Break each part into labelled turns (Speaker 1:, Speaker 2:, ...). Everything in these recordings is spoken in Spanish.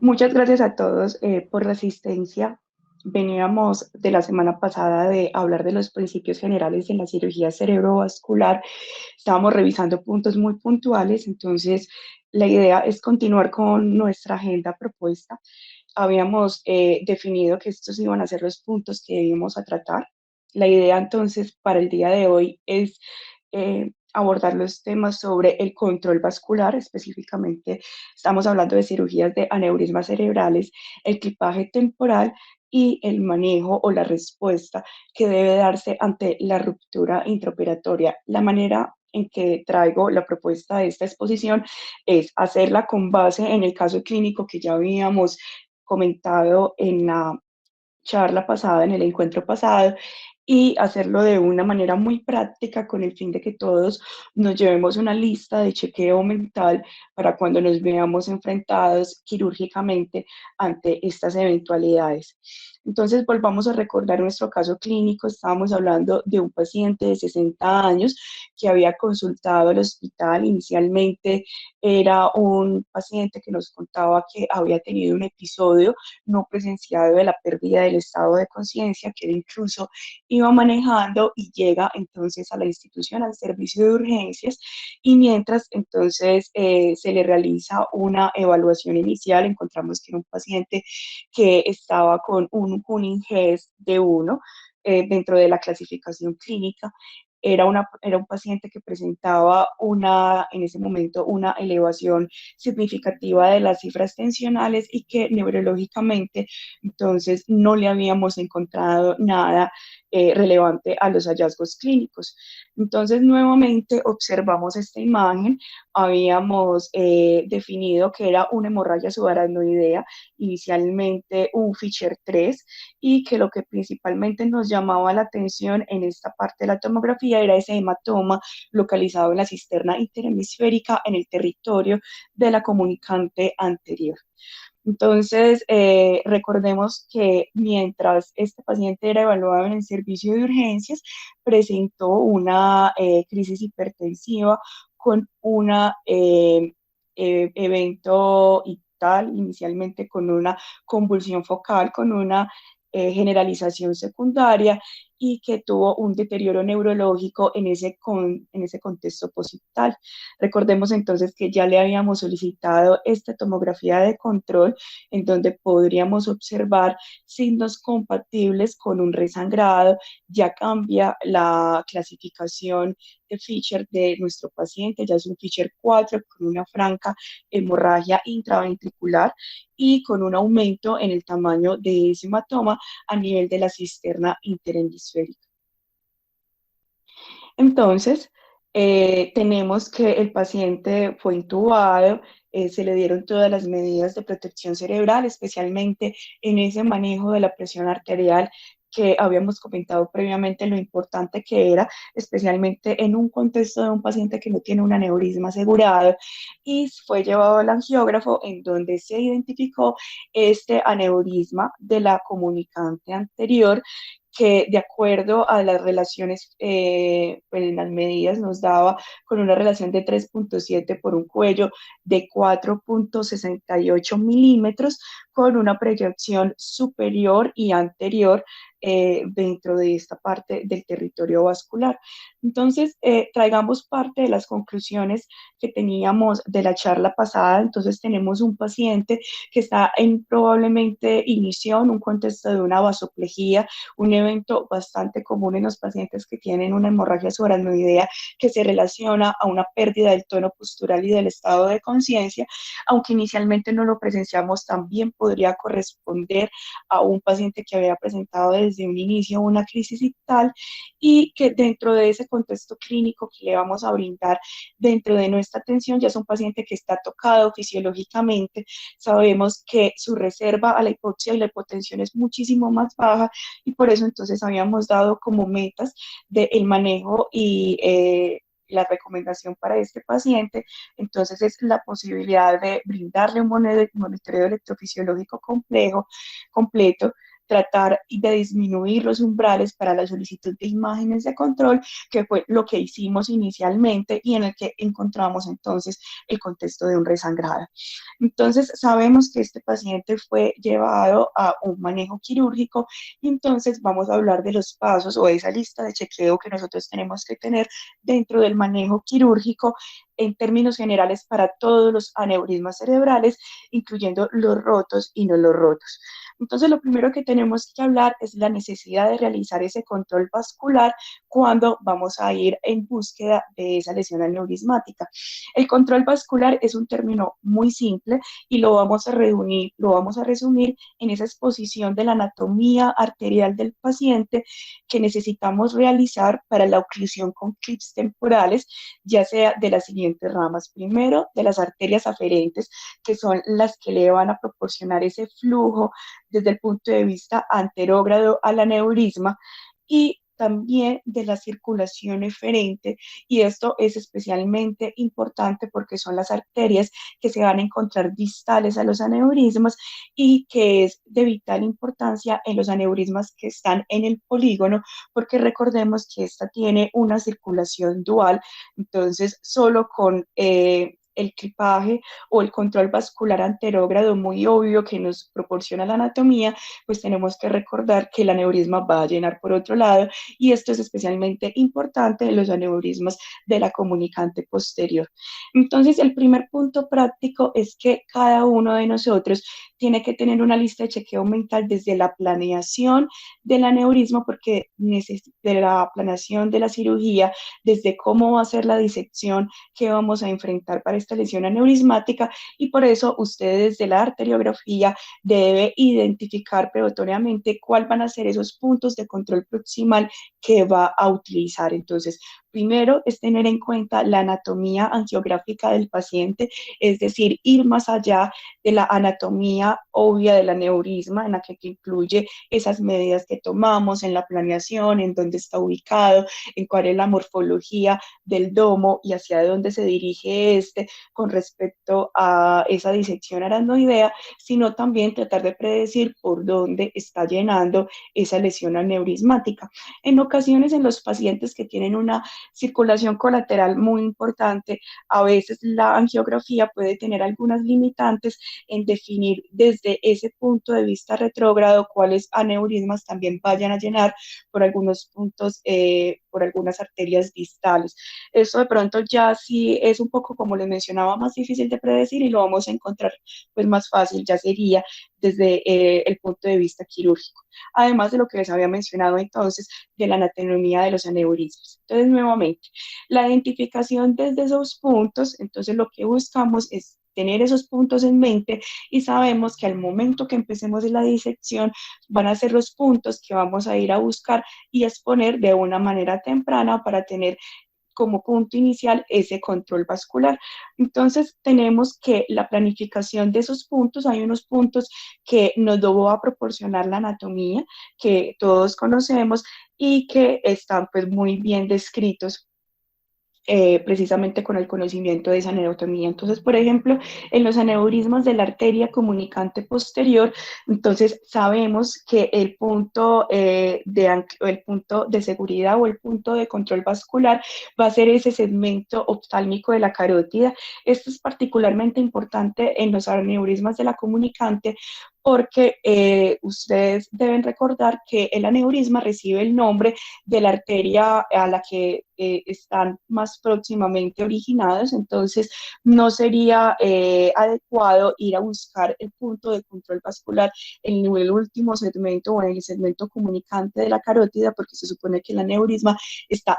Speaker 1: Muchas gracias a todos por la asistencia. Veníamos de la semana pasada de hablar de los principios generales de la cirugía cerebrovascular. Estábamos revisando puntos muy puntuales, entonces la idea es continuar con nuestra agenda propuesta. Habíamos definido que estos iban a ser los puntos que íbamos a tratar. La idea entonces para el día de hoy es abordar los temas sobre el control vascular, específicamente estamos hablando de cirugías de aneurismas cerebrales, el clipaje temporal y el manejo o la respuesta que debe darse ante la ruptura intraoperatoria. La manera en que traigo la propuesta de esta exposición es hacerla con base en el caso clínico que ya habíamos comentado en la charla pasada, en el encuentro pasado, y hacerlo de una manera muy práctica con el fin de que todos nos llevemos una lista de chequeo mental para cuando nos veamos enfrentados quirúrgicamente ante estas eventualidades. Entonces, volvamos a recordar nuestro caso clínico. Estábamos hablando de un paciente de 60 años que había consultado al hospital. Inicialmente era un paciente que nos contaba que había tenido un episodio no presenciado de la pérdida del estado de conciencia, que él incluso iba manejando y llega entonces a la institución, al servicio de urgencias, y mientras entonces se le realiza una evaluación inicial, encontramos que era un paciente que estaba con un Cunningham de 1 dentro de la clasificación clínica. Era un paciente que presentaba en ese momento una elevación significativa de las cifras tensionales y que neurológicamente entonces no le habíamos encontrado nada relevante a los hallazgos clínicos. Entonces nuevamente observamos esta imagen, habíamos definido que era una hemorragia subaracnoidea, inicialmente un Fisher 3, y que lo que principalmente nos llamaba la atención en esta parte de la tomografía era ese hematoma localizado en la cisterna interhemisférica en el territorio de la comunicante anterior. Entonces, recordemos que mientras este paciente era evaluado en el servicio de urgencias, presentó una crisis hipertensiva con un evento ictal, inicialmente con una convulsión focal, con una generalización secundaria y que tuvo un deterioro neurológico en ese contexto posictal. Recordemos entonces que ya le habíamos solicitado esta tomografía de control en donde podríamos observar signos compatibles con un resangrado. Ya cambia la clasificación de Fisher de nuestro paciente, ya es un Fisher 4 con una franca hemorragia intraventricular y con un aumento en el tamaño de ese hematoma a nivel de la cisterna interhemisférica. Entonces, tenemos que el paciente fue intubado, se le dieron todas las medidas de protección cerebral, especialmente en ese manejo de la presión arterial que habíamos comentado previamente lo importante que era, especialmente en un contexto de un paciente que no tiene un aneurisma asegurado, y fue llevado al angiógrafo en donde se identificó este aneurisma de la comunicante anterior que de acuerdo a las relaciones, en las medidas nos daba con una relación de 3.7 por un cuello de 4.68 milímetros, con una proyección superior y anterior dentro de esta parte del territorio vascular. Entonces, traigamos parte de las conclusiones que teníamos de la charla pasada. Entonces, tenemos un paciente que está en probablemente inició en un contexto de una vasoplejía, un evento bastante común en los pacientes que tienen una hemorragia subaracnoidea que se relaciona a una pérdida del tono postural y del estado de conciencia, aunque inicialmente no lo presenciamos, también podría corresponder a un paciente que había presentado desde un inicio una crisis ictal y que dentro de ese contexto clínico que le vamos a brindar dentro de nuestra atención ya es un paciente que está tocado fisiológicamente. Sabemos que su reserva a la hipoxia y la hipotensión es muchísimo más baja y por eso entonces habíamos dado como metas del manejo y la recomendación para este paciente, entonces es la posibilidad de brindarle un monitoreo electrofisiológico completo, tratar de disminuir los umbrales para la solicitud de imágenes de control, que fue lo que hicimos inicialmente y en el que encontramos entonces el contexto de un resangrado. Entonces, sabemos que este paciente fue llevado a un manejo quirúrgico y entonces vamos a hablar de los pasos o de esa lista de chequeo que nosotros tenemos que tener dentro del manejo quirúrgico en términos generales para todos los aneurismas cerebrales, incluyendo los rotos y no los rotos. Entonces, lo primero que tenemos que hablar es la necesidad de realizar ese control vascular cuando vamos a ir en búsqueda de esa lesión aneurismática. El control vascular es un término muy simple y lo vamos a resumir en esa exposición de la anatomía arterial del paciente que necesitamos realizar para la oclusión con clips temporales, ya sea de las siguientes ramas. Primero, de las arterias aferentes, que son las que le van a proporcionar ese flujo desde el punto de vista anterógrado al aneurisma, y también de la circulación eferente, y esto es especialmente importante porque son las arterias que se van a encontrar distales a los aneurismas y que es de vital importancia en los aneurismas que están en el polígono, porque recordemos que esta tiene una circulación dual, entonces solo con el clipaje o el control vascular anterógrado muy obvio que nos proporciona la anatomía, pues tenemos que recordar que el aneurisma va a llenar por otro lado, y esto es especialmente importante en los aneurismas de la comunicante posterior. Entonces, el primer punto práctico es que cada uno de nosotros tiene que tener una lista de chequeo mental desde la planeación del aneurisma, porque de la planeación de la cirugía, desde cómo va a ser la disección que vamos a enfrentar para esta lesión aneurismática, y por eso ustedes desde la arteriografía debe identificar preventoriamente cuáles van a ser esos puntos de control proximal que va a utilizar. Entonces, primero es tener en cuenta la anatomía angiográfica del paciente, es decir, ir más allá de la anatomía obvia del aneurisma, en la que incluye esas medidas que tomamos en la planeación, en dónde está ubicado, en cuál es la morfología del domo y hacia dónde se dirige este con respecto a esa disección aracnoidea, sino también tratar de predecir por dónde está llenando esa lesión aneurismática. En ocasiones, en los pacientes que tienen una circulación colateral muy importante, a veces la angiografía puede tener algunas limitantes en definir desde ese punto de vista retrógrado cuáles aneurismas también vayan a llenar por algunos puntos, por algunas arterias distales. Eso de pronto ya sí es un poco, como les mencionaba, más difícil de predecir y lo vamos a encontrar pues más fácil, ya sería desde el punto de vista quirúrgico. Además de lo que les había mencionado entonces de la anatomía de los aneurismas. Entonces, nuevamente, la identificación desde esos puntos, entonces lo que buscamos es tener esos puntos en mente y sabemos que al momento que empecemos en la disección van a ser los puntos que vamos a ir a buscar y exponer de una manera temprana para tener como punto inicial ese control vascular. Entonces, tenemos que la planificación de esos puntos, hay unos puntos que nos va a proporcionar la anatomía, que todos conocemos y que están pues muy bien descritos precisamente con el conocimiento de esa anatomía. Entonces, por ejemplo, en los aneurismas de la arteria comunicante posterior, entonces sabemos que el punto de seguridad o el punto de control vascular va a ser ese segmento oftálmico de la carótida. Esto es particularmente importante en los aneurismas de la comunicante porque ustedes deben recordar que el aneurisma recibe el nombre de la arteria a la que están más próximamente originados, entonces no sería adecuado ir a buscar el punto de control vascular en el último segmento o en el segmento comunicante de la carótida, porque se supone que el aneurisma está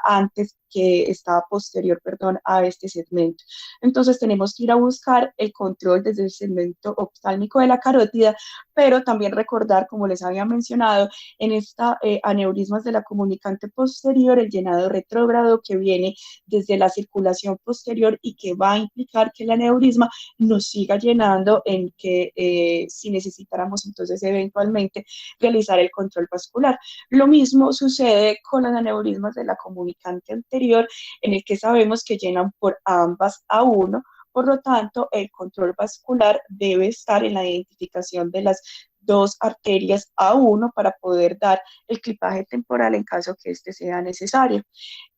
Speaker 1: posterior, perdón, a este segmento. Entonces tenemos que ir a buscar el control desde el segmento oftálmico de la carótida, pero también recordar, como les había mencionado, en esta aneurismas de la comunicante posterior, el llenado retrógrado que viene desde la circulación posterior y que va a implicar que el aneurisma nos siga llenando en que si necesitáramos entonces eventualmente realizar el control vascular. Lo mismo sucede con los aneurismas de la comunicante anterior, en el que sabemos que llenan por ambas A1. Por lo tanto, el control vascular debe estar en la identificación de las dos arterias a uno para poder dar el clipaje temporal en caso que este sea necesario.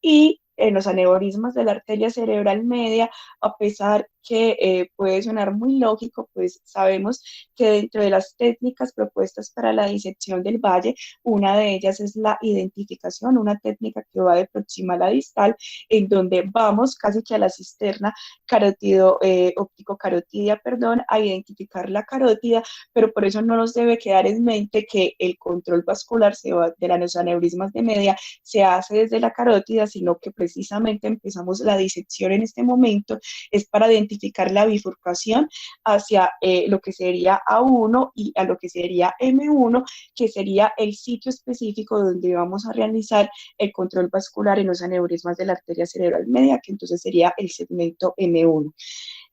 Speaker 1: Y en los aneurismas de la arteria cerebral media, a pesar que puede sonar muy lógico, pues sabemos que dentro de las técnicas propuestas para la disección del valle, una de ellas es la identificación, una técnica que va de proximal a distal, en donde vamos casi que a la cisterna carótido, óptico-carotidia, perdón, a identificar la carótida, pero por eso no nos debe quedar en mente que el control vascular de los aneurismas de media se hace desde la carótida, sino que precisamente empezamos la disección en este momento, es para identificar la bifurcación hacia lo que sería A1 y a lo que sería M1, que sería el sitio específico donde vamos a realizar el control vascular en los aneurismas de la arteria cerebral media, que entonces sería el segmento M1.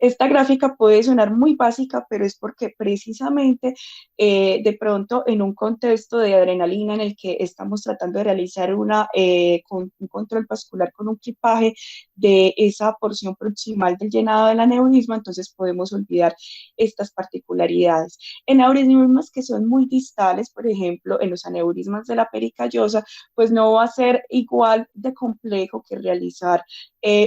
Speaker 1: Esta gráfica puede sonar muy básica, pero es porque precisamente de pronto en un contexto de adrenalina en el que estamos tratando de realizar un control vascular con un clipaje de esa porción proximal del llenado del aneurisma, entonces podemos olvidar estas particularidades. En aneurismas que son muy distales, por ejemplo, en los aneurismas de la pericallosa, pues no va a ser igual de complejo que realizar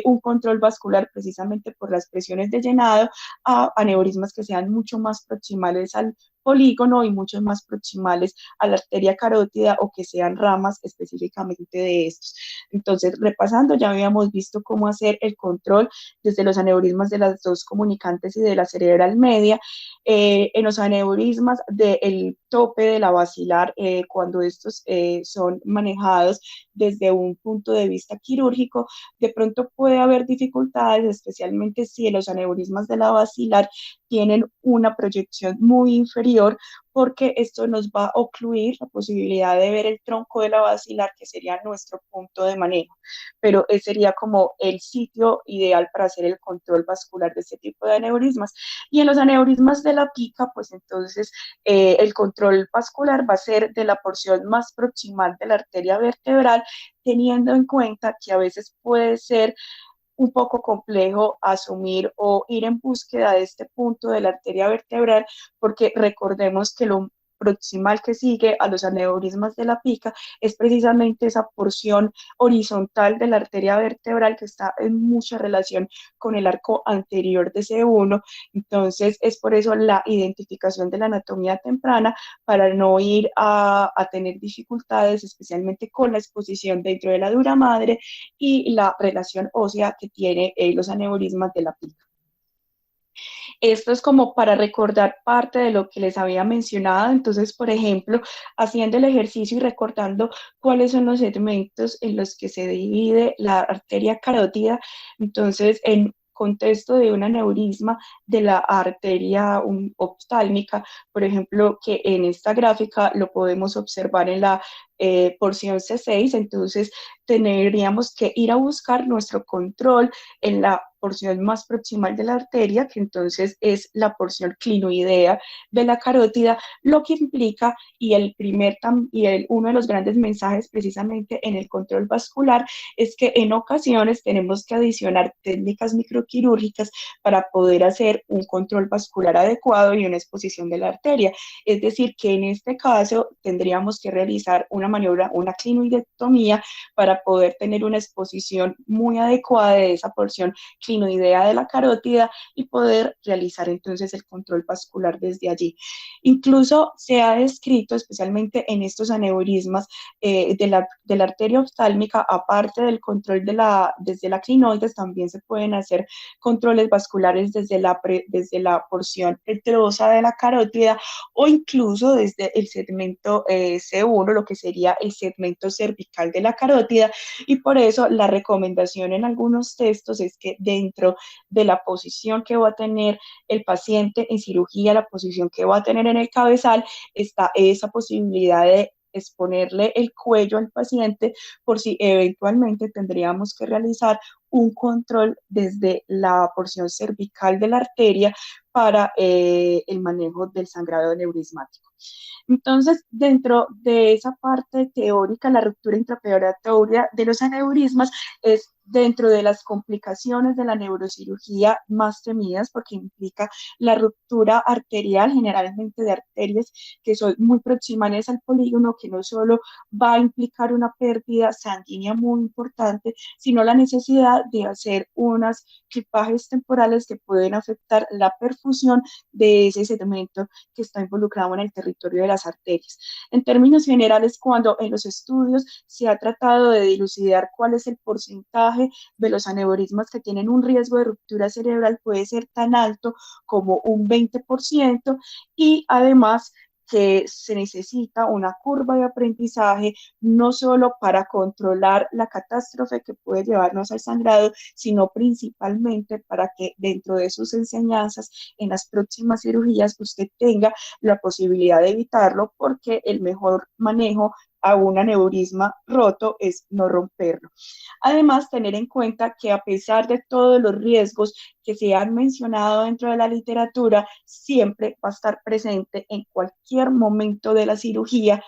Speaker 1: un control vascular precisamente por las presiones de llenado a aneurismas que sean mucho más proximales al polígono y mucho más proximales a la arteria carótida o que sean ramas específicamente de estos. Entonces, repasando, ya habíamos visto cómo hacer el control desde los aneurismas de las dos comunicantes y de la cerebral media, en los aneurismas del tope de la basilar, cuando estos son manejados desde un punto de vista quirúrgico, de pronto puede haber dificultades, especialmente si los aneurismas de la basilar tienen una proyección muy inferior, porque esto nos va a ocluir la posibilidad de ver el tronco de la basilar, que sería nuestro punto de manejo, pero ese sería como el sitio ideal para hacer el control vascular de este tipo de aneurismas. Y en los aneurismas de la pica, pues entonces el control vascular va a ser de la porción más proximal de la arteria vertebral, teniendo en cuenta que a veces puede ser un poco complejo asumir o ir en búsqueda de este punto de la arteria vertebral, porque recordemos que lo proximal que sigue a los aneurismas de la pica es precisamente esa porción horizontal de la arteria vertebral que está en mucha relación con el arco anterior de C1. Entonces es por eso la identificación de la anatomía temprana, para no ir a tener dificultades, especialmente con la exposición dentro de la dura madre y la relación ósea que tiene los aneurismas de la pica. Esto es como para recordar parte de lo que les había mencionado. Entonces, por ejemplo, haciendo el ejercicio y recordando cuáles son los segmentos en los que se divide la arteria carótida, entonces, en contexto de un aneurisma de la arteria oftálmica, por ejemplo, que en esta gráfica lo podemos observar en la porción C6, entonces tendríamos que ir a buscar nuestro control en la porción más proximal de la arteria, que entonces es la porción clinoidea de la carótida, lo que implica, uno de los grandes mensajes precisamente en el control vascular, es que en ocasiones tenemos que adicionar técnicas microquirúrgicas para poder hacer un control vascular adecuado y una exposición de la arteria. Es decir, que en este caso tendríamos que realizar una maniobra, una clinoidectomía, para poder tener una exposición muy adecuada de esa porción clinoidea de la carótida y poder realizar entonces el control vascular desde allí. Incluso se ha descrito, especialmente en estos aneurismas de la arteria oftálmica, aparte del control desde la clinoides, también se pueden hacer controles vasculares desde la porción petrosa de la carótida o incluso desde el segmento C1, lo que sería el segmento cervical de la carótida, y por eso la recomendación en algunos textos es que dentro de la posición que va a tener el paciente en cirugía, la posición que va a tener en el cabezal, está esa posibilidad de exponerle el cuello al paciente por si eventualmente tendríamos que realizar un control desde la porción cervical de la arteria para el manejo del sangrado neurismático. Entonces, dentro de esa parte teórica, la ruptura intraoperatoria de los aneurismas es dentro de las complicaciones de la neurocirugía más temidas, porque implica la ruptura arterial, generalmente de arterias que son muy proximales al polígono, que no solo va a implicar una pérdida sanguínea muy importante, sino la necesidad de hacer unos clipajes temporales que pueden afectar la perfusión de ese segmento que está involucrado en el territorio de las arterias. En términos generales, cuando en los estudios se ha tratado de dilucidar cuál es el porcentaje de los aneurismas que tienen un riesgo de ruptura cerebral, puede ser tan alto como un 20%, y además que se necesita una curva de aprendizaje no solo para controlar la catástrofe que puede llevarnos al sangrado, sino principalmente para que dentro de sus enseñanzas en las próximas cirugías usted tenga la posibilidad de evitarlo, porque el mejor manejo a un aneurisma roto es no romperlo. Además, tener en cuenta que a pesar de todos los riesgos que se han mencionado dentro de la literatura, siempre va a estar presente en cualquier momento de la cirugía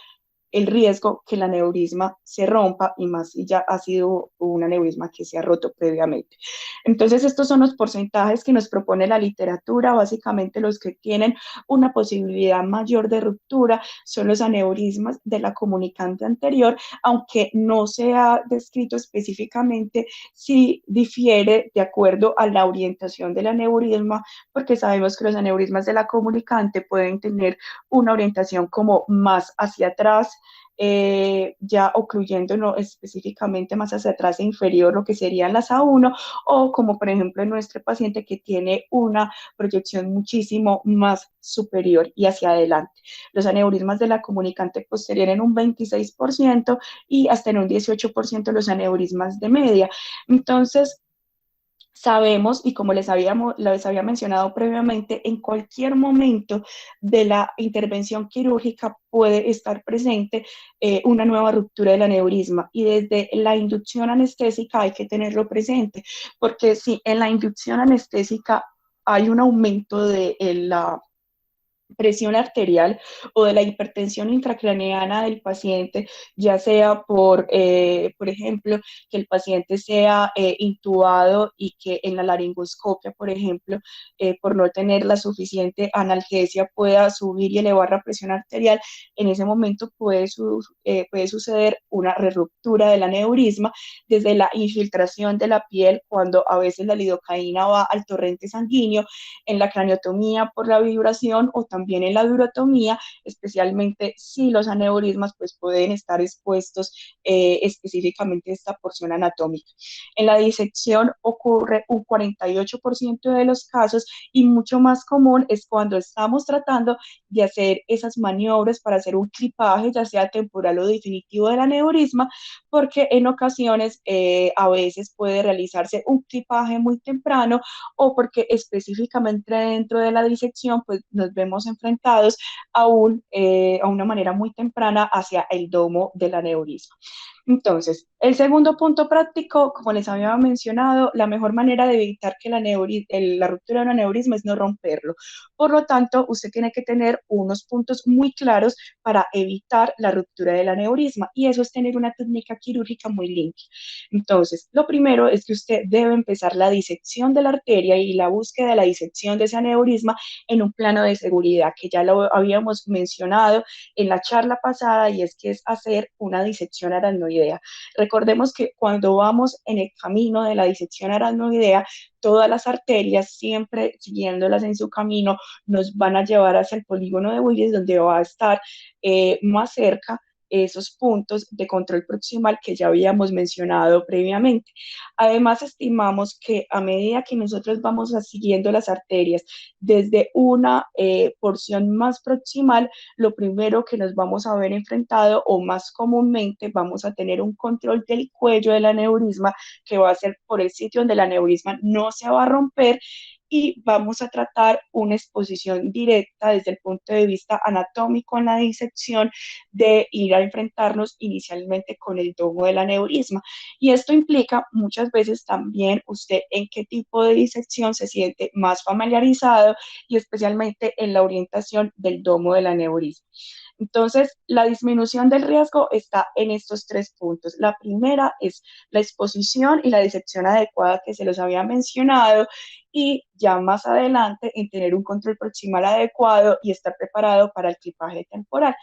Speaker 1: el riesgo que el aneurisma se rompa, y más si ya ha sido un aneurisma que se ha roto previamente. Entonces, estos son los porcentajes que nos propone la literatura. Básicamente, los que tienen una posibilidad mayor de ruptura son los aneurismas de la comunicante anterior, aunque no se ha descrito específicamente si difiere de acuerdo a la orientación del aneurisma, porque sabemos que los aneurismas de la comunicante pueden tener una orientación como más hacia atrás, ya ocluyendo no, específicamente más hacia atrás e inferior, lo que serían las A1, o como por ejemplo en nuestro paciente que tiene una proyección muchísimo más superior y hacia adelante. Los aneurismas de la comunicante posterior en un 26% y hasta en un 18% los aneurismas de media. Entonces, sabemos, y como les había mencionado previamente, en cualquier momento de la intervención quirúrgica puede estar presente una nueva ruptura del aneurisma, y desde la inducción anestésica hay que tenerlo presente, porque si en la inducción anestésica hay un aumento de la presión arterial o de la hipertensión intracraneana del paciente, ya sea por ejemplo, que el paciente sea intubado y que en la laringoscopia, por ejemplo, por no tener la suficiente analgesia, pueda subir y elevar la presión arterial. En ese momento puede suceder una reruptura del aneurisma desde la infiltración de la piel, cuando a veces la lidocaína va al torrente sanguíneo, en la craniotomía por la vibración, o también en la durotomía, especialmente si los aneurismas pues pueden estar expuestos específicamente a esta porción anatómica. En la disección ocurre un 48% de los casos, y mucho más común es cuando estamos tratando de hacer esas maniobras para hacer un clipaje, ya sea temporal o definitivo del aneurisma, porque en ocasiones a veces puede realizarse un clipaje muy temprano, o porque específicamente dentro de la disección pues nos vemos enfrentados a una manera muy temprana hacia el domo del aneurisma. Entonces, el segundo punto práctico, como les había mencionado, la mejor manera de evitar que la ruptura de un aneurisma es no romperlo. Por lo tanto, usted tiene que tener unos puntos muy claros para evitar la ruptura del aneurisma, y eso es tener una técnica quirúrgica muy limpia. Entonces, lo primero es que usted debe empezar la disección de la arteria y la búsqueda de la disección de ese aneurisma en un plano de seguridad, que ya lo habíamos mencionado en la charla pasada, y es que es hacer una disección aracnoidea. Recordemos que cuando vamos en el camino de la disección aracnoidea, todas las arterias, siempre siguiéndolas en su camino, nos van a llevar hacia el polígono de Willis, donde va a estar más cerca esos puntos de control proximal que ya habíamos mencionado previamente. Además, estimamos que a medida que nosotros vamos siguiendo las arterias desde una porción más proximal, lo primero que nos vamos a ver enfrentado, o más comúnmente vamos a tener un control del cuello del aneurisma, que va a ser por el sitio donde el aneurisma no se va a romper, y vamos a tratar una exposición directa desde el punto de vista anatómico en la disección, de ir a enfrentarnos inicialmente con el domo del aneurisma. Y esto implica muchas veces también usted en qué tipo de disección se siente más familiarizado, y especialmente en la orientación del domo del aneurisma. Entonces, la disminución del riesgo está en estos tres puntos. La primera es la exposición y la disección adecuada que se los había mencionado, y ya más adelante en tener un control proximal adecuado y estar preparado para el clipaje temporal.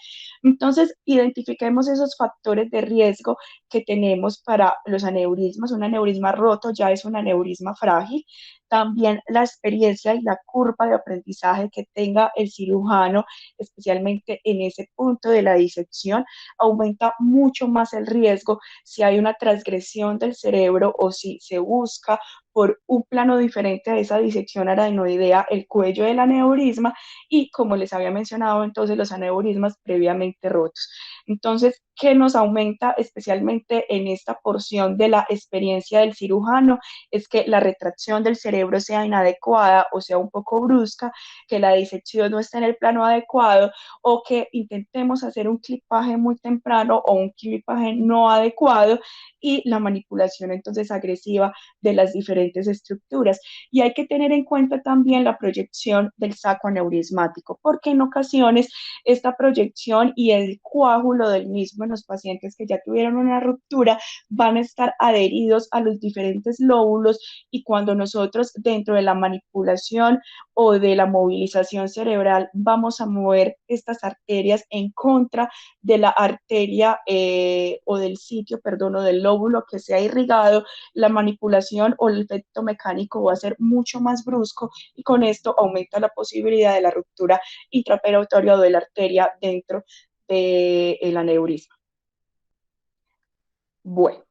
Speaker 1: Entonces, identifiquemos esos factores de riesgo que tenemos para los aneurismas. Un aneurisma roto ya es un aneurisma frágil. También la experiencia y la curva de aprendizaje que tenga el cirujano, especialmente en ese punto de la disección, aumenta mucho más el riesgo si hay una transgresión del cerebro o si se busca por un plano diferente a esa disección aradenoidea el cuello del aneurisma, y como les había mencionado entonces los aneurismas previamente rotos. Entonces, ¿qué nos aumenta especialmente en esta porción de la experiencia del cirujano? Es que la retracción del cerebro sea inadecuada o sea un poco brusca, que la disección no esté en el plano adecuado, o que intentemos hacer un clipaje muy temprano o un clipaje no adecuado, y la manipulación entonces agresiva de las diferentes estructuras. Y hay que tener en cuenta también la proyección del saco aneurismático, porque en ocasiones esta proyección y el coágulo del mismo en los pacientes que ya tuvieron una ruptura van a estar adheridos a los diferentes lóbulos, y cuando nosotros dentro de la manipulación o de la movilización cerebral vamos a mover estas arterias en contra de la arteria o del sitio, perdón, o del lóbulo que se ha irrigado, la manipulación o el efecto mecánico va a ser mucho más brusco, y con esto aumenta la posibilidad de la ruptura intraperitoneal de la arteria dentro del aneurisma. Bueno,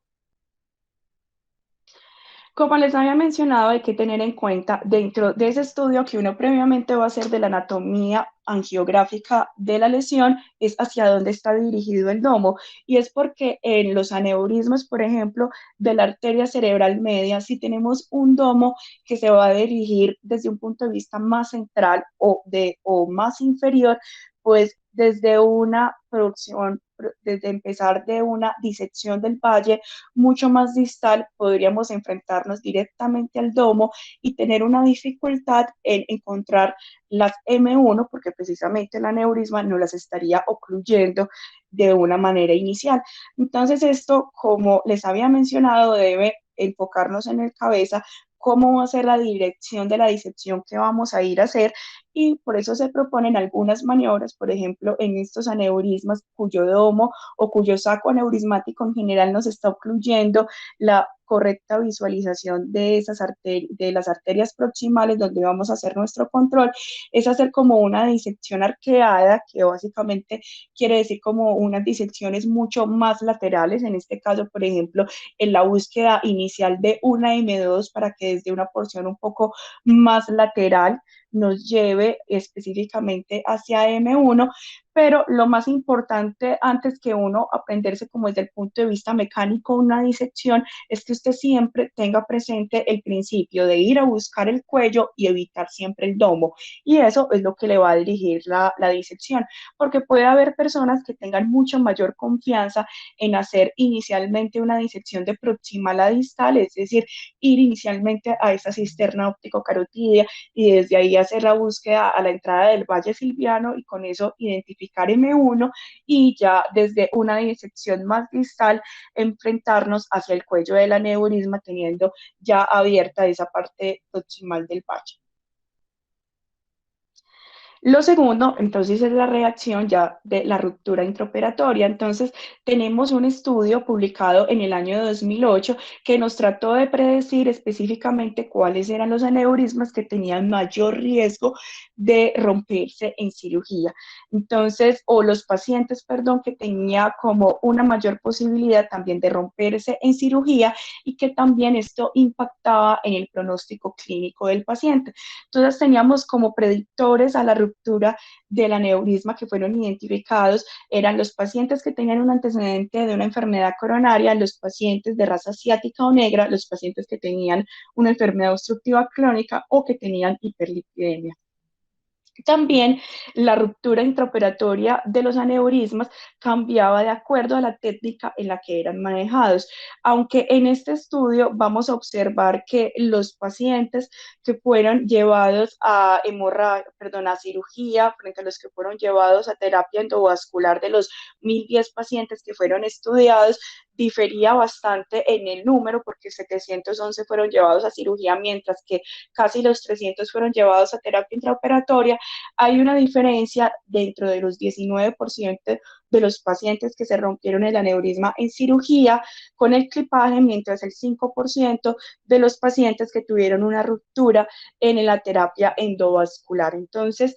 Speaker 1: como les había mencionado, hay que tener en cuenta dentro de ese estudio que uno previamente va a hacer de la anatomía angiográfica de la lesión, es hacia dónde está dirigido el domo. Y es porque en los aneurismas, por ejemplo, de la arteria cerebral media, si tenemos un domo que se va a dirigir desde un punto de vista más central o más inferior, pues desde una producción, desde empezar de una disección del valle mucho más distal, podríamos enfrentarnos directamente al domo y tener una dificultad en encontrar las M1, porque precisamente el aneurisma no las estaría ocluyendo de una manera inicial. Entonces esto, como les había mencionado, debe enfocarnos en el cabeza cómo va a ser la dirección de la disección que vamos a ir a hacer, y por eso se proponen algunas maniobras, por ejemplo, en estos aneurismas cuyo domo o cuyo saco aneurismático en general nos está ocluyendo la correcta visualización de de las arterias proximales donde vamos a hacer nuestro control, es hacer como una disección arqueada, que básicamente quiere decir como unas disecciones mucho más laterales, en este caso, por ejemplo, en la búsqueda inicial de una M2 para que desde una porción un poco más lateral nos lleve específicamente hacia M1, pero lo más importante antes que uno aprenderse como desde el punto de vista mecánico una disección es que usted siempre tenga presente el principio de ir a buscar el cuello y evitar siempre el domo, y eso es lo que le va a dirigir la disección, porque puede haber personas que tengan mucha mayor confianza en hacer inicialmente una disección de proximal a distal, es decir, ir inicialmente a esa cisterna óptico-carotídea y desde ahí hacer la búsqueda a la entrada del valle silviano y con eso identificar M1, y ya desde una disección más distal enfrentarnos hacia el cuello del aneurisma teniendo ya abierta esa parte proximal del valle. Lo segundo, entonces, es la reacción ya de la ruptura intraoperatoria. Entonces, tenemos un estudio publicado en el año 2008 que nos trató de predecir específicamente cuáles eran los aneurismas que tenían mayor riesgo de romperse en cirugía. Entonces, o los pacientes, perdón, que tenía como una mayor posibilidad también de romperse en cirugía, y que también esto impactaba en el pronóstico clínico del paciente. Entonces teníamos como predictores a la ruptura del aneurisma que fueron identificados, eran los pacientes que tenían un antecedente de una enfermedad coronaria, los pacientes de raza asiática o negra, los pacientes que tenían una enfermedad obstructiva crónica o que tenían hiperlipidemia. También la ruptura intraoperatoria de los aneurismas cambiaba de acuerdo a la técnica en la que eran manejados, aunque en este estudio vamos a observar que los pacientes que fueron llevados a a cirugía, frente a los que fueron llevados a terapia endovascular de los 1.010 pacientes que fueron estudiados, difería bastante en el número, porque 711 fueron llevados a cirugía, mientras que casi los 300 fueron llevados a terapia intraoperatoria. Hay una diferencia dentro de los 19% de los pacientes que se rompieron el aneurisma en cirugía con el clipaje, mientras el 5% de los pacientes que tuvieron una ruptura en la terapia endovascular. Entonces,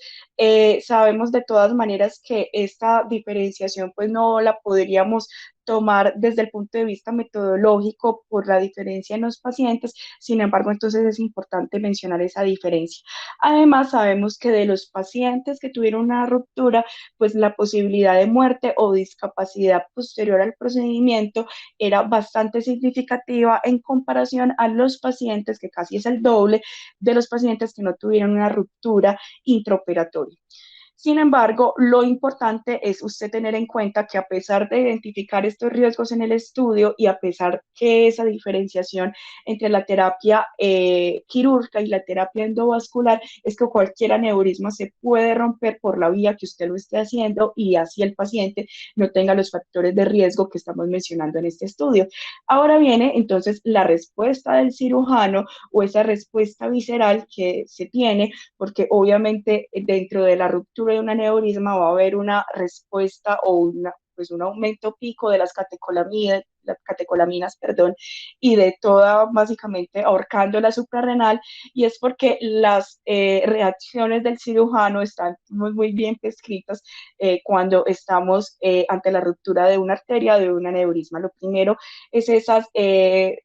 Speaker 1: sabemos de todas maneras que esta diferenciación pues no la podríamos tomar desde el punto de vista metodológico por la diferencia en los pacientes. Sin embargo, entonces es importante mencionar esa diferencia. Además, sabemos que de los pacientes que tuvieron una ruptura, pues la posibilidad de muerte o discapacidad posterior al procedimiento era bastante significativa en comparación a los pacientes, que casi es el doble de los pacientes que no tuvieron una ruptura intraoperatoria. Sin embargo, lo importante es usted tener en cuenta que a pesar de identificar estos riesgos en el estudio y a pesar que esa diferenciación entre la terapia quirúrgica y la terapia endovascular es que cualquier aneurisma se puede romper por la vía que usted lo esté haciendo y así el paciente no tenga los factores de riesgo que estamos mencionando en este estudio. Ahora viene entonces la respuesta del cirujano o esa respuesta visceral que se tiene, porque obviamente dentro de la ruptura de un aneurisma va a haber una respuesta o pues un aumento pico de las catecolaminas, perdón, y de toda, básicamente, ahorcando la suprarrenal, y es porque las reacciones del cirujano están muy bien prescritas cuando estamos ante la ruptura de una arteria o de un aneurisma. Lo primero es esas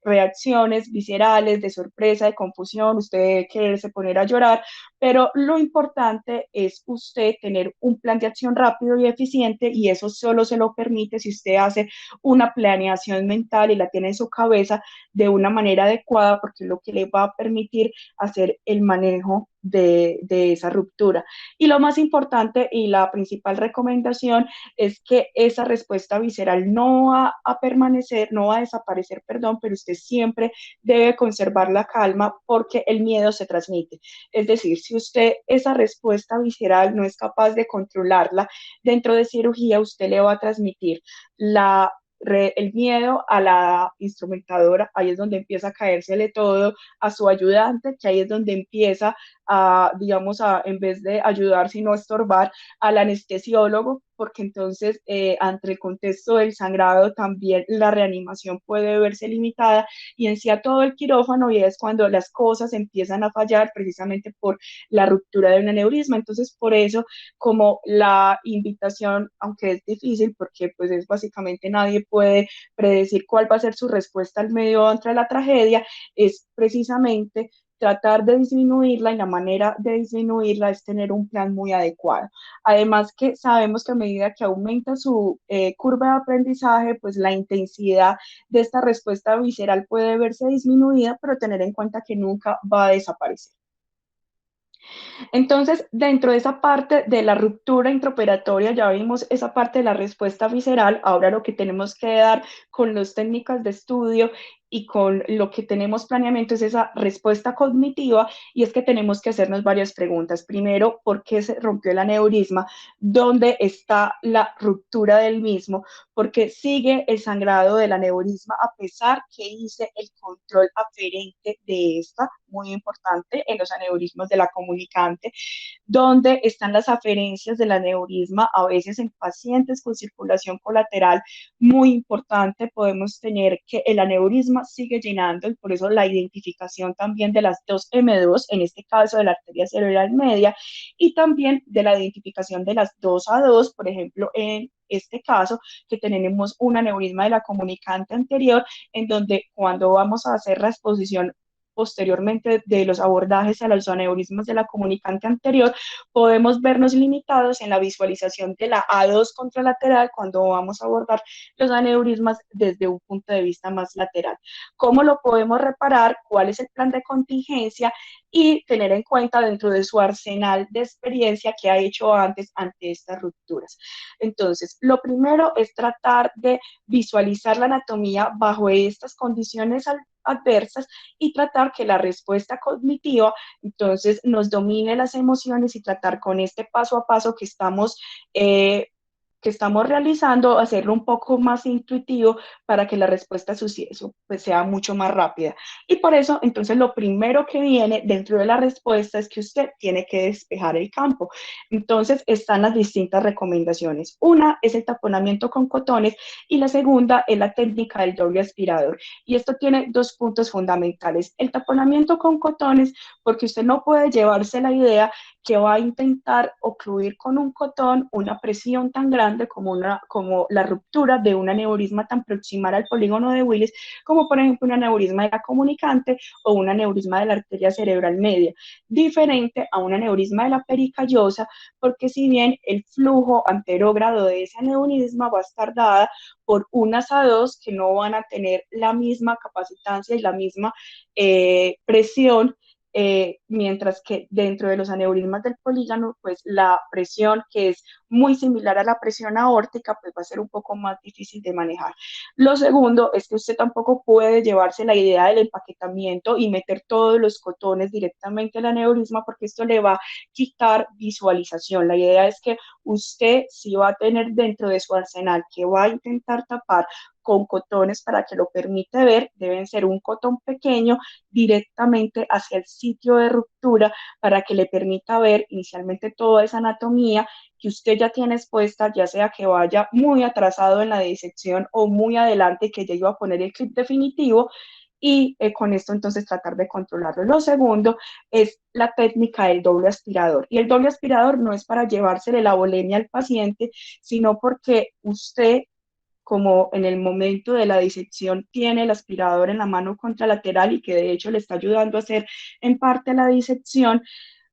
Speaker 1: reacciones viscerales de sorpresa, de confusión, usted quererse poner a llorar, pero lo importante es usted tener un plan de acción rápido y eficiente, y eso solo se lo permite si usted hace una planeación mental y la tiene en su cabeza de una manera adecuada, porque es lo que le va a permitir hacer el manejo de esa ruptura. Y lo más importante y la principal recomendación es que esa respuesta visceral no va a permanecer, no va a desaparecer, perdón, pero usted siempre debe conservar la calma porque el miedo se transmite. Es decir, si usted esa respuesta visceral no es capaz de controlarla dentro de cirugía, usted le va a transmitir el miedo a la instrumentadora, ahí es donde empieza a caérsele todo, a su ayudante, que ahí es donde empieza a, digamos, en vez de ayudar, sino estorbar, al anestesiólogo, porque entonces ante el contexto del sangrado también la reanimación puede verse limitada y en sí a todo el quirófano, y es cuando las cosas empiezan a fallar precisamente por la ruptura de un aneurisma. Entonces, por eso, como la invitación, aunque es difícil, porque pues es básicamente nadie puede predecir cuál va a ser su respuesta al medio ante la tragedia, es precisamente tratar de disminuirla, y la manera de disminuirla es tener un plan muy adecuado. Además que sabemos que a medida que aumenta su curva de aprendizaje, pues la intensidad de esta respuesta visceral puede verse disminuida, pero tener en cuenta que nunca va a desaparecer. Entonces, dentro de esa parte de la ruptura intraoperatoria, ya vimos esa parte de la respuesta visceral. Ahora lo que tenemos que dar con las técnicas de estudio y con lo que tenemos planeamiento es esa respuesta cognitiva, y es que tenemos que hacernos varias preguntas. Primero, ¿por qué se rompió el aneurisma? ¿Dónde está la ruptura del mismo? ¿Por qué sigue el sangrado del aneurisma a pesar que hice el control aferente de esta? Muy importante en los aneurismas de la comunicante. ¿Dónde están las aferencias del aneurisma? A veces en pacientes con circulación colateral, muy importante, podemos tener que el aneurisma sigue llenando, y por eso la identificación también de las dos M2, en este caso de la arteria cerebral media, y también de la identificación de las 2A2, por ejemplo, en este caso, que tenemos un aneurisma de la comunicante anterior, en donde cuando vamos a hacer la exposición posteriormente de los abordajes a los aneurismas de la comunicante anterior, podemos vernos limitados en la visualización de la A2 contralateral cuando vamos a abordar los aneurismas desde un punto de vista más lateral. ¿Cómo lo podemos reparar? ¿Cuál es el plan de contingencia? Y tener en cuenta dentro de su arsenal de experiencia que ha hecho antes ante estas rupturas. Entonces, lo primero es tratar de visualizar la anatomía bajo estas condiciones adversas y tratar que la respuesta cognitiva entonces nos domine las emociones y tratar con este paso a paso que estamos realizando, hacerlo un poco más intuitivo para que la respuesta pues, sea mucho más rápida. Y por eso, entonces, lo primero que viene dentro de la respuesta es que usted tiene que despejar el campo. Entonces, están las distintas recomendaciones. Una es el taponamiento con cotones y la segunda es la técnica del doble aspirador. Y esto tiene dos puntos fundamentales. El taponamiento con cotones, porque usted no puede llevarse la idea que va a intentar ocluir con un cotón una presión tan grande como la ruptura de un aneurisma tan proximal al polígono de Willis, como por ejemplo un aneurisma de la comunicante o un aneurisma de la arteria cerebral media, diferente a un aneurisma de la pericallosa, porque si bien el flujo anterógrado de ese aneurisma va a estar dada por unas A2 que no van a tener la misma capacitancia y la misma presión, mientras que dentro de los aneurismas del polígono, pues la presión que es muy similar a la presión aórtica, pues va a ser un poco más difícil de manejar. Lo segundo es que usted tampoco puede llevarse la idea del empaquetamiento y meter todos los cotones directamente al aneurisma, porque esto le va a quitar visualización. La idea es que usted sí va a tener dentro de su arsenal que va a intentar tapar con cotones para que lo permita ver, deben ser un cotón pequeño directamente hacia el sitio de ruptura para que le permita ver inicialmente toda esa anatomía que usted ya tiene expuesta, ya sea que vaya muy atrasado en la disección o muy adelante que ya iba a poner el clip definitivo, y con esto entonces tratar de controlarlo. Lo segundo es la técnica del doble aspirador. Y el doble aspirador no es para llevársele la volemia al paciente, sino porque usted, como en el momento de la disección tiene el aspirador en la mano contralateral y que de hecho le está ayudando a hacer en parte la disección,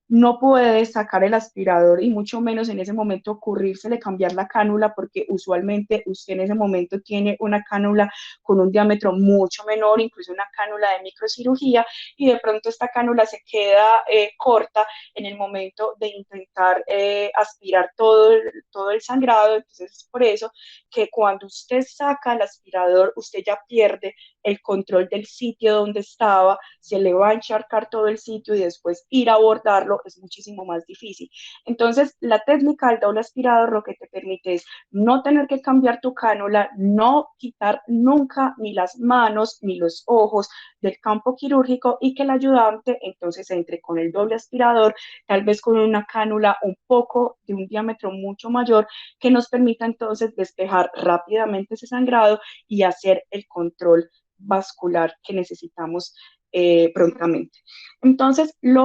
Speaker 1: no puede sacar el aspirador y mucho menos en ese momento ocurrírsele cambiar la cánula, porque usualmente usted en ese momento tiene una cánula con un diámetro mucho menor, incluso una cánula de microcirugía, y de pronto esta cánula se queda corta en el momento de intentar aspirar todo el sangrado. Entonces es por eso que cuando usted saca el aspirador, usted ya pierde el control del sitio donde estaba, se le va a encharcar todo el sitio y después ir a abordarlo es muchísimo más difícil. Entonces, la técnica del doble aspirador lo que te permite es no tener que cambiar tu cánula, no quitar nunca ni las manos ni los ojos del campo quirúrgico, y que el ayudante entonces entre con el doble aspirador, tal vez con una cánula un poco de un diámetro mucho mayor, que nos permita entonces despejar rápidamente ese sangrado y hacer el control vascular que necesitamos prontamente. Entonces, el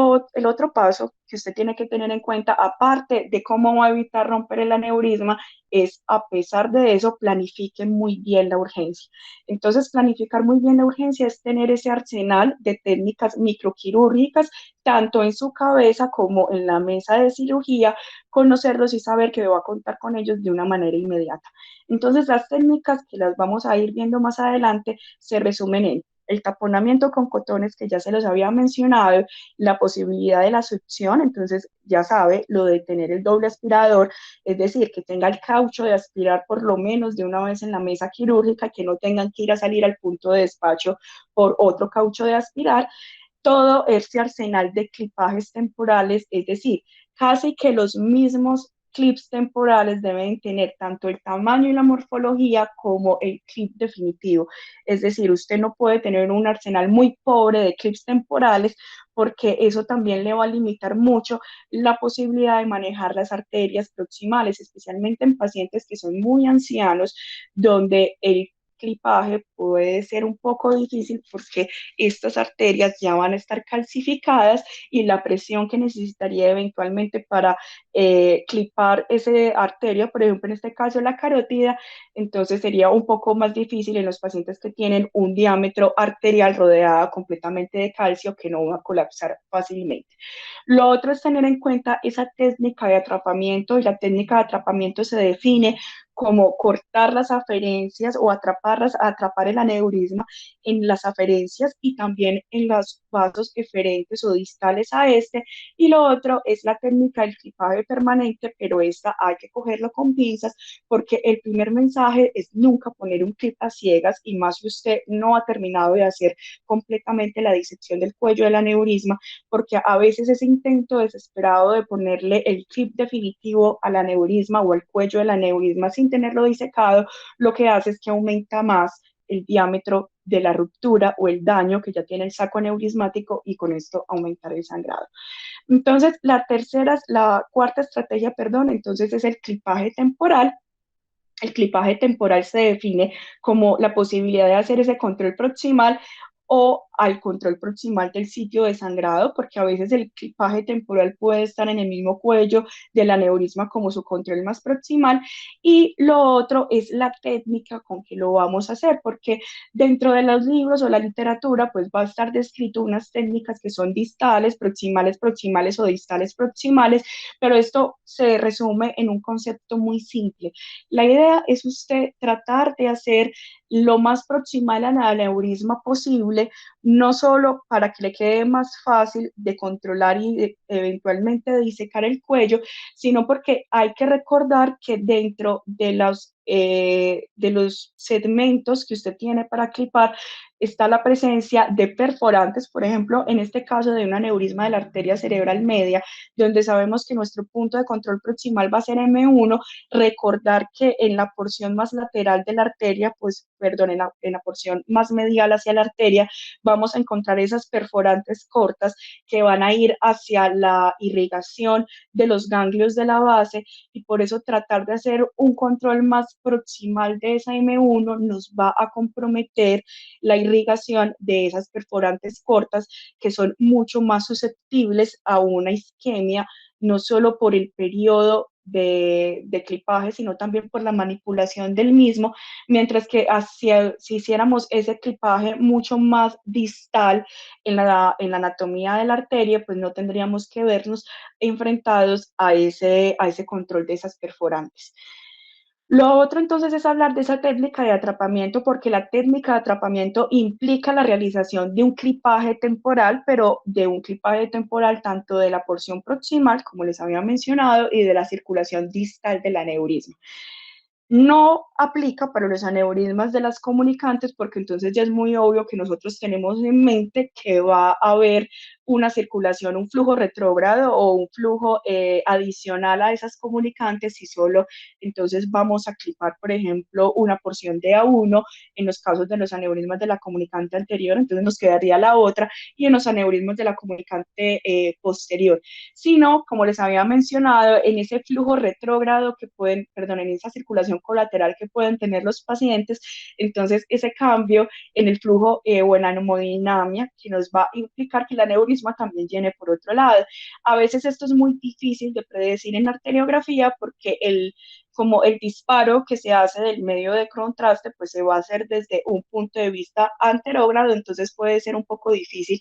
Speaker 1: otro paso que usted tiene que tener en cuenta, aparte de cómo va a evitar romper el aneurisma, es, a pesar de eso, planifique muy bien la urgencia. Entonces, planificar muy bien la urgencia es tener ese arsenal de técnicas microquirúrgicas, tanto en su cabeza como en la mesa de cirugía, conocerlos y saber que va a contar con ellos de una manera inmediata. Entonces, las técnicas que las vamos a ir viendo más adelante se resumen en el taponamiento con cotones, que ya se los había mencionado, la posibilidad de la succión, entonces ya sabe lo de tener el doble aspirador, es decir, que tenga el caucho de aspirar por lo menos de una vez en la mesa quirúrgica, que no tengan que ir a salir al punto de despacho por otro caucho de aspirar, todo este arsenal de clipajes temporales, es decir, casi que los mismos clips temporales deben tener tanto el tamaño y la morfología como el clip definitivo. Es decir, usted no puede tener un arsenal muy pobre de clips temporales, porque eso también le va a limitar mucho la posibilidad de manejar las arterias proximales, especialmente en pacientes que son muy ancianos, donde el clipaje puede ser un poco difícil porque estas arterias ya van a estar calcificadas y la presión que necesitaría eventualmente para clipar esa arteria, por ejemplo, en este caso la carótida, entonces sería un poco más difícil en los pacientes que tienen un diámetro arterial rodeada completamente de calcio que no va a colapsar fácilmente. Lo otro es tener en cuenta esa técnica de atrapamiento y la técnica de atrapamiento se define como cortar las aferencias o atraparlas, atrapar el aneurisma en las aferencias y también en los vasos eferentes o distales a este. Y lo otro es la técnica del clipaje permanente, pero esta hay que cogerlo con pinzas porque el primer mensaje es nunca poner un clip a ciegas y más si usted no ha terminado de hacer completamente la disección del cuello del aneurisma, porque a veces ese intento desesperado de ponerle el clip definitivo al aneurisma o al cuello del aneurisma sin tenerlo disecado, lo que hace es que aumenta más el diámetro de la ruptura o el daño que ya tiene el saco aneurismático y con esto aumentar el sangrado. Entonces, la cuarta estrategia, perdón, entonces es el clipaje temporal. El clipaje temporal se define como la posibilidad de hacer ese control proximal o al control proximal del sitio de sangrado, porque a veces el clipaje temporal puede estar en el mismo cuello del aneurisma como su control más proximal. Y lo otro es la técnica con que lo vamos a hacer, porque dentro de los libros o la literatura, pues va a estar descrito unas técnicas que son distales, proximales, proximales o distales, proximales, pero esto se resume en un concepto muy simple. La idea es usted tratar de hacer lo más proximal al aneurisma posible, no solo para que le quede más fácil de controlar y eventualmente de disecar el cuello, sino porque hay que recordar que dentro de los segmentos que usted tiene para clipar está la presencia de perforantes, por ejemplo, en este caso de un aneurisma de la arteria cerebral media, donde sabemos que nuestro punto de control proximal va a ser M1, recordar que en la porción más lateral de la arteria, pues, perdón, en la porción más medial hacia la arteria, vamos a encontrar esas perforantes cortas que van a ir hacia la irrigación de los ganglios de la base y por eso tratar de hacer un control más proximal de esa M1 nos va a comprometer la irrigación de esas perforantes cortas que son mucho más susceptibles a una isquemia, no solo por el periodo de clipaje, sino también por la manipulación del mismo, mientras que si hiciéramos ese clipaje mucho más distal en la anatomía de la arteria, pues no tendríamos que vernos enfrentados a ese control de esas perforantes. Lo otro entonces es hablar de esa técnica de atrapamiento, porque la técnica de atrapamiento implica la realización de un clipaje temporal, pero de un clipaje temporal tanto de la porción proximal, como les había mencionado, y de la circulación distal del aneurisma. No aplica para los aneurismas de las comunicantes porque entonces ya es muy obvio que nosotros tenemos en mente que va a haber una circulación, un flujo retrógrado o un flujo adicional a esas comunicantes y solo entonces vamos a clipar, por ejemplo, una porción de A1 en los casos de los aneurismas de la comunicante anterior, entonces nos quedaría la otra y en los aneurismas de la comunicante posterior, sino, como les había mencionado, en ese flujo retrógrado que pueden, perdón, en esa circulación colateral que pueden tener los pacientes, entonces ese cambio en el flujo o en la hemodinamia que nos va a implicar que el aneurisma también llene por otro lado. A veces esto es muy difícil de predecir en arteriografía porque como el disparo que se hace del medio de contraste, pues se va a hacer desde un punto de vista anterógrado, entonces puede ser un poco difícil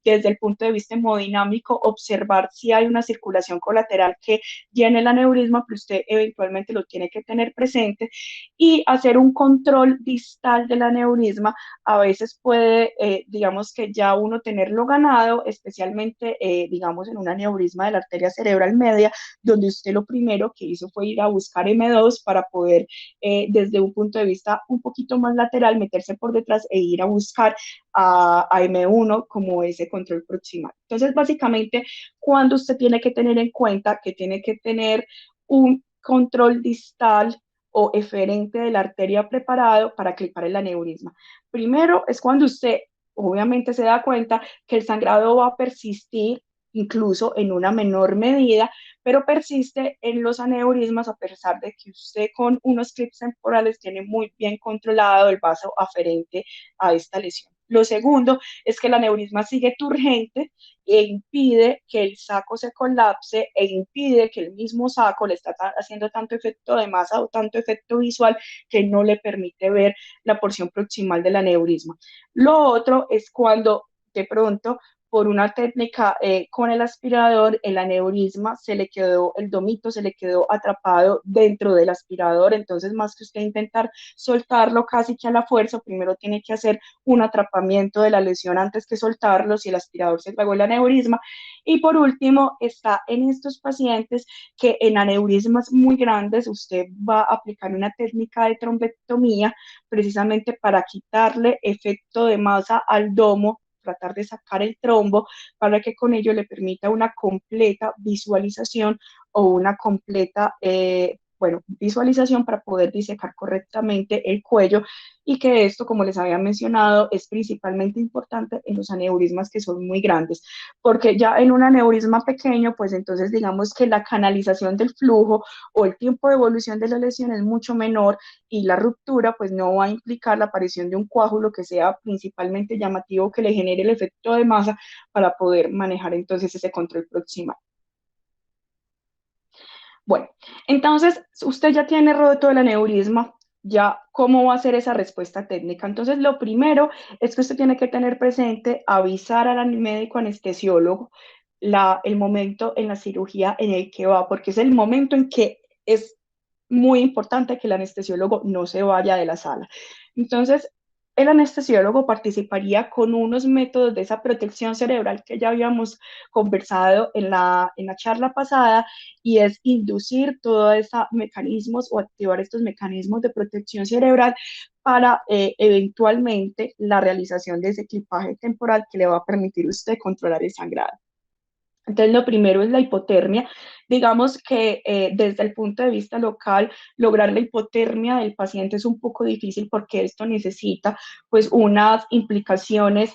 Speaker 1: desde el punto de vista hemodinámico, observar si hay una circulación colateral que llene el aneurisma, pero usted eventualmente lo tiene que tener presente y hacer un control distal del aneurisma. A veces puede, digamos que ya uno tenerlo ganado, especialmente, digamos, en un aneurisma de la arteria cerebral media, donde usted lo primero que hizo fue ir a buscar M2 para poder, desde un punto de vista un poquito más lateral, meterse por detrás e ir a buscar a M1 como ese control proximal. Entonces, básicamente, cuando usted tiene que tener en cuenta que tiene que tener un control distal o eferente de la arteria preparado para clipar el aneurisma. Primero es cuando usted obviamente se da cuenta que el sangrado va a persistir incluso en una menor medida, pero persiste en los aneurismas a pesar de que usted con unos clips temporales tiene muy bien controlado el vaso aferente a esta lesión. Lo segundo es que el aneurisma sigue turgente e impide que el saco se colapse e impide que el mismo saco le está haciendo tanto efecto de masa o tanto efecto visual que no le permite ver la porción proximal del aneurisma. Lo otro es cuando de pronto por una técnica con el aspirador, el aneurisma se le quedó, el domito se le quedó atrapado dentro del aspirador, entonces más que usted intentar soltarlo casi que a la fuerza, primero tiene que hacer un atrapamiento de la lesión antes que soltarlo si el aspirador se tragó el aneurisma. Y por último, está en estos pacientes que en aneurismas muy grandes usted va a aplicar una técnica de trombectomía precisamente para quitarle efecto de masa al domo, tratar de sacar el trombo para que con ello le permita una completa visualización o una completa visualización para poder disecar correctamente el cuello y que esto, como les había mencionado, es principalmente importante en los aneurismas que son muy grandes, porque ya en un aneurisma pequeño, pues entonces digamos que la canalización del flujo o el tiempo de evolución de la lesión es mucho menor y la ruptura pues no va a implicar la aparición de un coágulo que sea principalmente llamativo que le genere el efecto de masa para poder manejar entonces ese control proximal. Bueno, entonces usted ya tiene roto el aneurisma, ya cómo va a ser esa respuesta técnica. Entonces, lo primero es que usted tiene que tener presente, avisar al médico anestesiólogo el momento en la cirugía en el que va, porque es el momento en que es muy importante que el anestesiólogo no se vaya de la sala. Entonces, el anestesiólogo participaría con unos métodos de esa protección cerebral que ya habíamos conversado en la charla pasada, y es inducir todos esos mecanismos o activar estos mecanismos de protección cerebral para eventualmente la realización de ese clipaje temporal que le va a permitir a usted controlar el sangrado. Entonces, lo primero es la hipotermia. Digamos que desde el punto de vista local, lograr la hipotermia del paciente es un poco difícil porque esto necesita pues unas implicaciones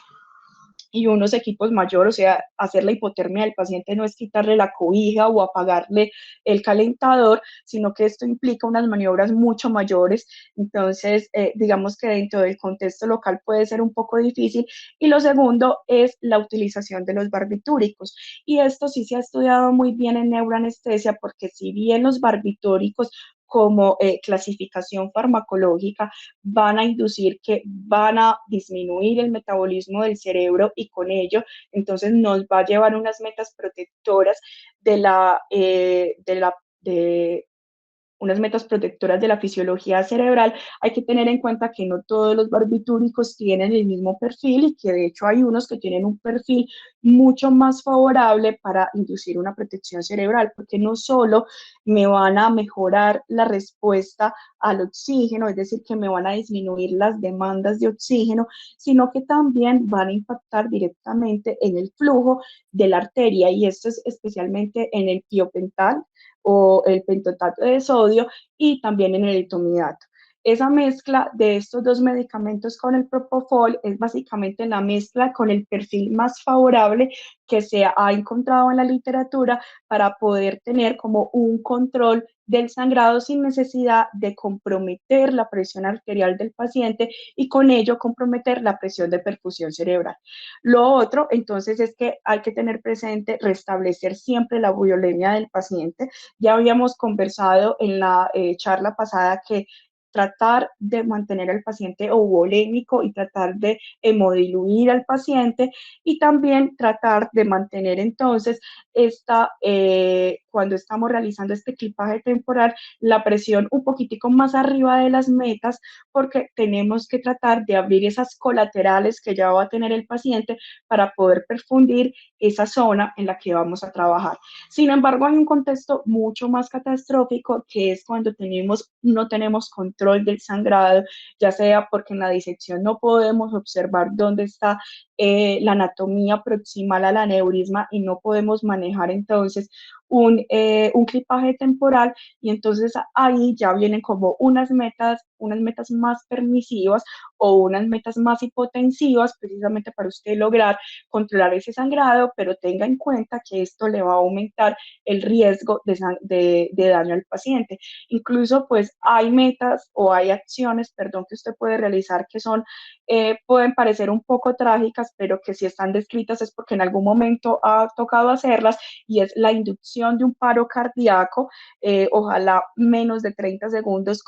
Speaker 1: y unos equipos mayores, o sea, hacer la hipotermia del paciente no es quitarle la cobija o apagarle el calentador, sino que esto implica unas maniobras mucho mayores. Entonces, digamos que dentro del contexto local puede ser un poco difícil. Y lo segundo es la utilización de los barbitúricos. Y esto sí se ha estudiado muy bien en neuroanestesia, porque si bien los barbitúricos como clasificación farmacológica van a inducir que van a disminuir el metabolismo del cerebro y con ello entonces nos va a llevar unas metas protectoras de unas metas protectoras de la fisiología cerebral. Hay que tener en cuenta que no todos los barbitúricos tienen el mismo perfil y que de hecho hay unos que tienen un perfil mucho más favorable para inducir una protección cerebral, porque no solo me van a mejorar la respuesta al oxígeno, es decir, que me van a disminuir las demandas de oxígeno, sino que también van a impactar directamente en el flujo de la arteria, y esto es especialmente en el tiopental o el pentotato de sodio y también en el etomidato. Esa mezcla de estos dos medicamentos con el propofol es básicamente la mezcla con el perfil más favorable que se ha encontrado en la literatura para poder tener como un control del sangrado sin necesidad de comprometer la presión arterial del paciente y con ello comprometer la presión de perfusión cerebral. Lo otro, entonces, es que hay que tener presente restablecer siempre la biolemia del paciente. Ya habíamos conversado en la charla pasada que tratar de mantener al paciente euvolémico y tratar de hemodiluir al paciente, y también tratar de mantener entonces cuando estamos realizando este clipaje temporal, la presión un poquitico más arriba de las metas, porque tenemos que tratar de abrir esas colaterales que ya va a tener el paciente para poder perfundir esa zona en la que vamos a trabajar. Sin embargo, hay un contexto mucho más catastrófico, que es cuando no tenemos control del sangrado, ya sea porque en la disección no podemos observar dónde está la anatomía proximal al aneurisma y no podemos manejar entonces un clipaje temporal, y entonces ahí ya vienen como unas metas más permisivas o unas metas más hipotensivas, precisamente para usted lograr controlar ese sangrado, pero tenga en cuenta que esto le va a aumentar el riesgo de daño al paciente. Incluso pues hay metas o hay acciones, perdón, que usted puede realizar que son, pueden parecer un poco trágicas, pero que si están descritas es porque en algún momento ha tocado hacerlas, y es la inducción de un paro cardíaco, ojalá menos de 30 segundos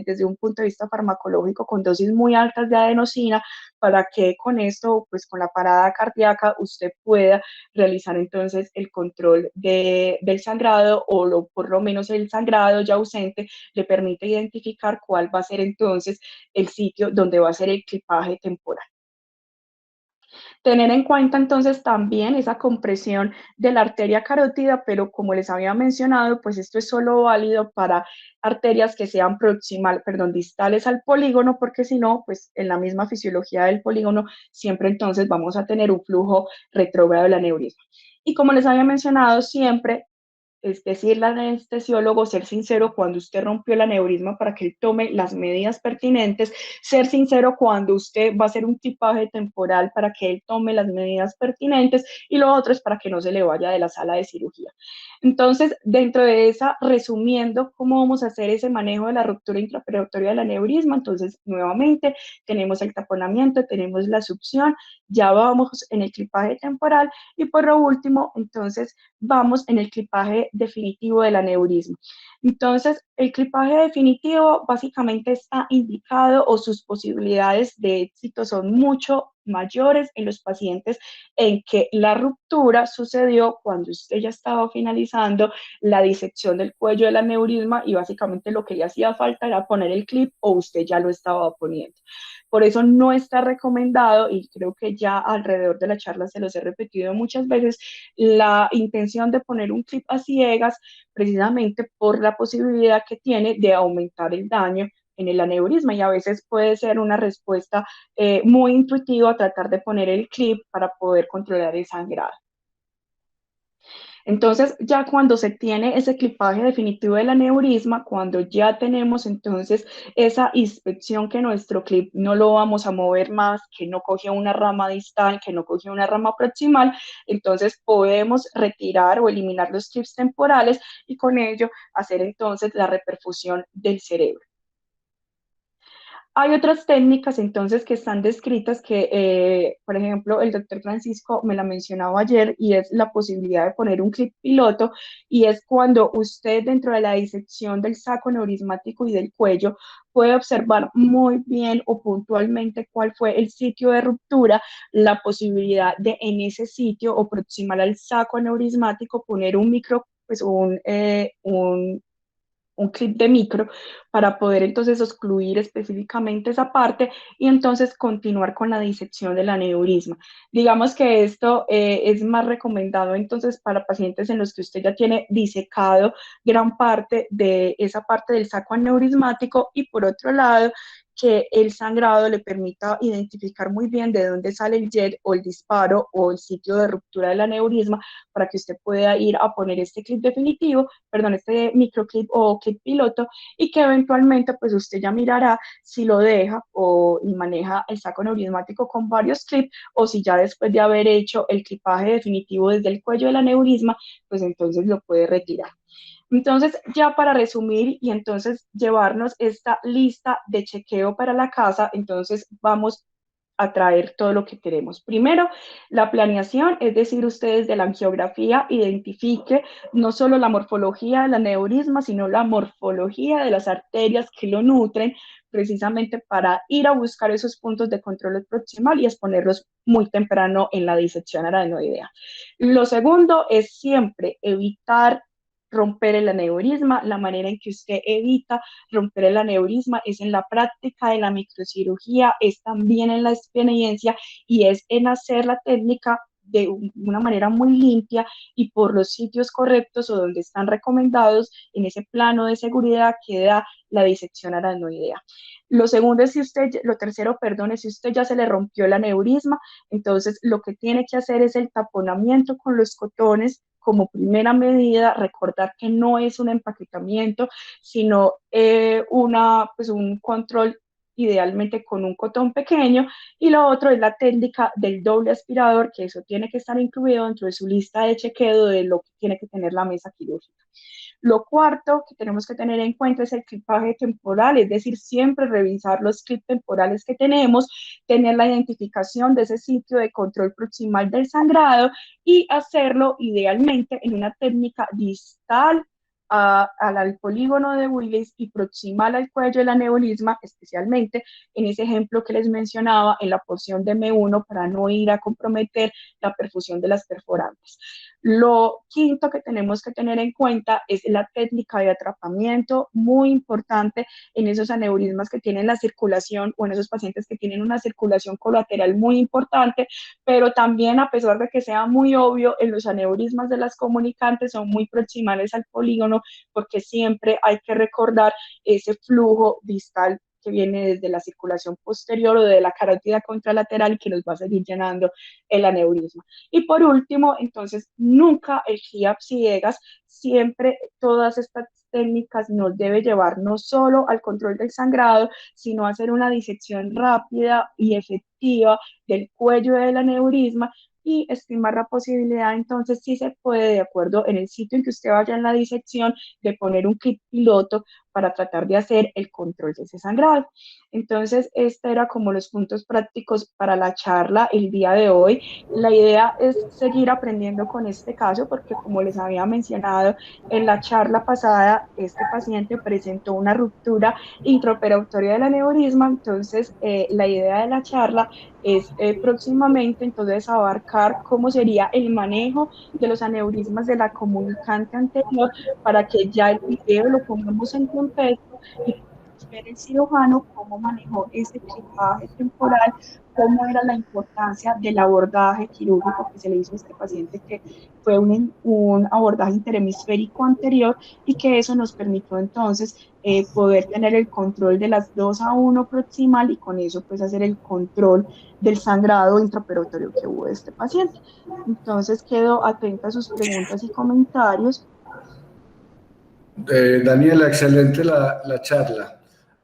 Speaker 1: desde un punto de vista farmacológico con dosis muy altas de adenosina, para que con esto, pues con la parada cardíaca, usted pueda realizar entonces el control del sangrado, o por lo menos el sangrado ya ausente le permite identificar cuál va a ser entonces el sitio donde va a ser el clipaje temporal. Tener en cuenta entonces también esa compresión de la arteria carótida, pero como les había mencionado, pues esto es solo válido para arterias que sean distales al polígono, porque si no, pues en la misma fisiología del polígono siempre entonces vamos a tener un flujo retrógrado del aneurisma. Y como les había mencionado, siempre, es decir, el anestesiólogo, ser sincero cuando usted rompió el aneurisma para que él tome las medidas pertinentes, ser sincero cuando usted va a hacer un tipaje temporal para que él tome las medidas pertinentes, y lo otro es para que no se le vaya de la sala de cirugía. Entonces, dentro de esa, resumiendo cómo vamos a hacer ese manejo de la ruptura intraperitoneal del aneurisma, entonces nuevamente tenemos el taponamiento, tenemos la succión, ya vamos en el clipaje temporal, y por lo último, entonces vamos en el clipaje definitivo del aneurisma. Entonces, el clipaje definitivo básicamente está indicado, o sus posibilidades de éxito son mucho mayores en los pacientes en que la ruptura sucedió cuando usted ya estaba finalizando la disección del cuello del aneurisma, y básicamente lo que le hacía falta era poner el clip, o usted ya lo estaba poniendo. Por eso no está recomendado, y creo que ya alrededor de la charla se los he repetido muchas veces, la intención de poner un clip a ciegas, precisamente por la posibilidad que tiene de aumentar el daño en el aneurisma, y a veces puede ser una respuesta muy intuitiva tratar de poner el clip para poder controlar el sangrado. Entonces, ya cuando se tiene ese clipaje definitivo del aneurisma, cuando ya tenemos entonces esa inspección que nuestro clip no lo vamos a mover más, que no coge una rama distal, que no coge una rama proximal, entonces podemos retirar o eliminar los clips temporales, y con ello hacer entonces la reperfusión del cerebro. Hay otras técnicas entonces que están descritas que, por ejemplo, el doctor Francisco me la mencionaba ayer, y es la posibilidad de poner un clip piloto, y es cuando usted dentro de la disección del saco neurismático y del cuello puede observar muy bien o puntualmente cuál fue el sitio de ruptura, la posibilidad de en ese sitio o proximal al saco neurismático poner un micro, pues un clip de micro, para poder entonces excluir específicamente esa parte, y entonces continuar con la disección del aneurisma. Digamos que esto es más recomendado entonces para pacientes en los que usted ya tiene disecado gran parte de esa parte del saco aneurismático, y por otro lado, que el sangrado le permita identificar muy bien de dónde sale el jet o el disparo o el sitio de ruptura del aneurisma, para que usted pueda ir a poner este clip definitivo, perdón, este microclip o clip piloto, y que eventualmente pues usted ya mirará si lo deja y maneja el saco neurismático con varios clips, o si ya después de haber hecho el clipaje definitivo desde el cuello del aneurisma, pues entonces lo puede retirar. Entonces, ya para resumir y entonces llevarnos esta lista de chequeo para la casa, entonces vamos a traer todo lo que queremos. Primero, la planeación, es decir, ustedes de la angiografía identifique no solo la morfología del aneurisma, sino la morfología de las arterias que lo nutren, precisamente para ir a buscar esos puntos de control proximal y exponerlos muy temprano en la disección aracnoidea. Lo segundo es siempre evitar romper el aneurisma. La manera en que usted evita romper el aneurisma es en la práctica de la microcirugía, es también en la experiencia, y es en hacer la técnica de una manera muy limpia y por los sitios correctos o donde están recomendados en ese plano de seguridad que da la disección aracnoidea. Lo segundo es lo tercero, perdón, es si usted ya se le rompió el aneurisma, entonces lo que tiene que hacer es el taponamiento con los cotones, como primera medida, recordar que no es un empaquetamiento, sino pues un control idealmente con un cotón pequeño, y lo otro es la técnica del doble aspirador, que eso tiene que estar incluido dentro de su lista de chequeo de lo que tiene que tener la mesa quirúrgica. Lo cuarto que tenemos que tener en cuenta es el clipaje temporal, es decir, siempre revisar los clips temporales que tenemos, tener la identificación de ese sitio de control proximal del sangrado y hacerlo idealmente en una técnica distal al polígono de Willis y proximal al cuello del aneurisma, especialmente en ese ejemplo que les mencionaba en la porción de M1 para no ir a comprometer la perfusión de las perforantes. Lo quinto que tenemos que tener en cuenta es la técnica de atrapamiento, muy importante en esos aneurismas que tienen la circulación o en esos pacientes que tienen una circulación colateral muy importante, pero también a pesar de que sea muy obvio, en los aneurismas de las comunicantes son muy proximales al polígono porque siempre hay que recordar ese flujo distal que viene desde la circulación posterior o de la carótida contralateral que nos va a seguir llenando el aneurisma. Y por último, entonces, nunca el HIAP ciegas, siempre todas estas técnicas nos debe llevar no solo al control del sangrado, sino a hacer una disección rápida y efectiva del cuello del aneurisma y estimar la posibilidad, entonces, si se puede, de acuerdo en el sitio en que usted vaya en la disección, de poner un kit piloto para tratar de hacer el control de ese sangrado. Entonces, este era como los puntos prácticos para la charla el día de hoy. La idea es seguir aprendiendo con este caso porque, como les había mencionado, en la charla pasada, este paciente presentó una ruptura intraoperatoria del aneurisma. Entonces, la idea de la charla es próximamente entonces abarcar cómo sería el manejo de los aneurismas de la comunicante anterior para que ya el video lo pongamos en contexto y ver el cirujano cómo manejó ese clipaje temporal, cómo era la importancia del abordaje quirúrgico que se le hizo a este paciente, que fue un abordaje interhemisférico anterior y que eso nos permitió entonces poder tener el control de las 2-1 proximal y con eso pues hacer el control del sangrado intraoperatorio que hubo de este paciente. Entonces quedo atenta a sus preguntas y comentarios.
Speaker 2: Daniela, excelente la charla.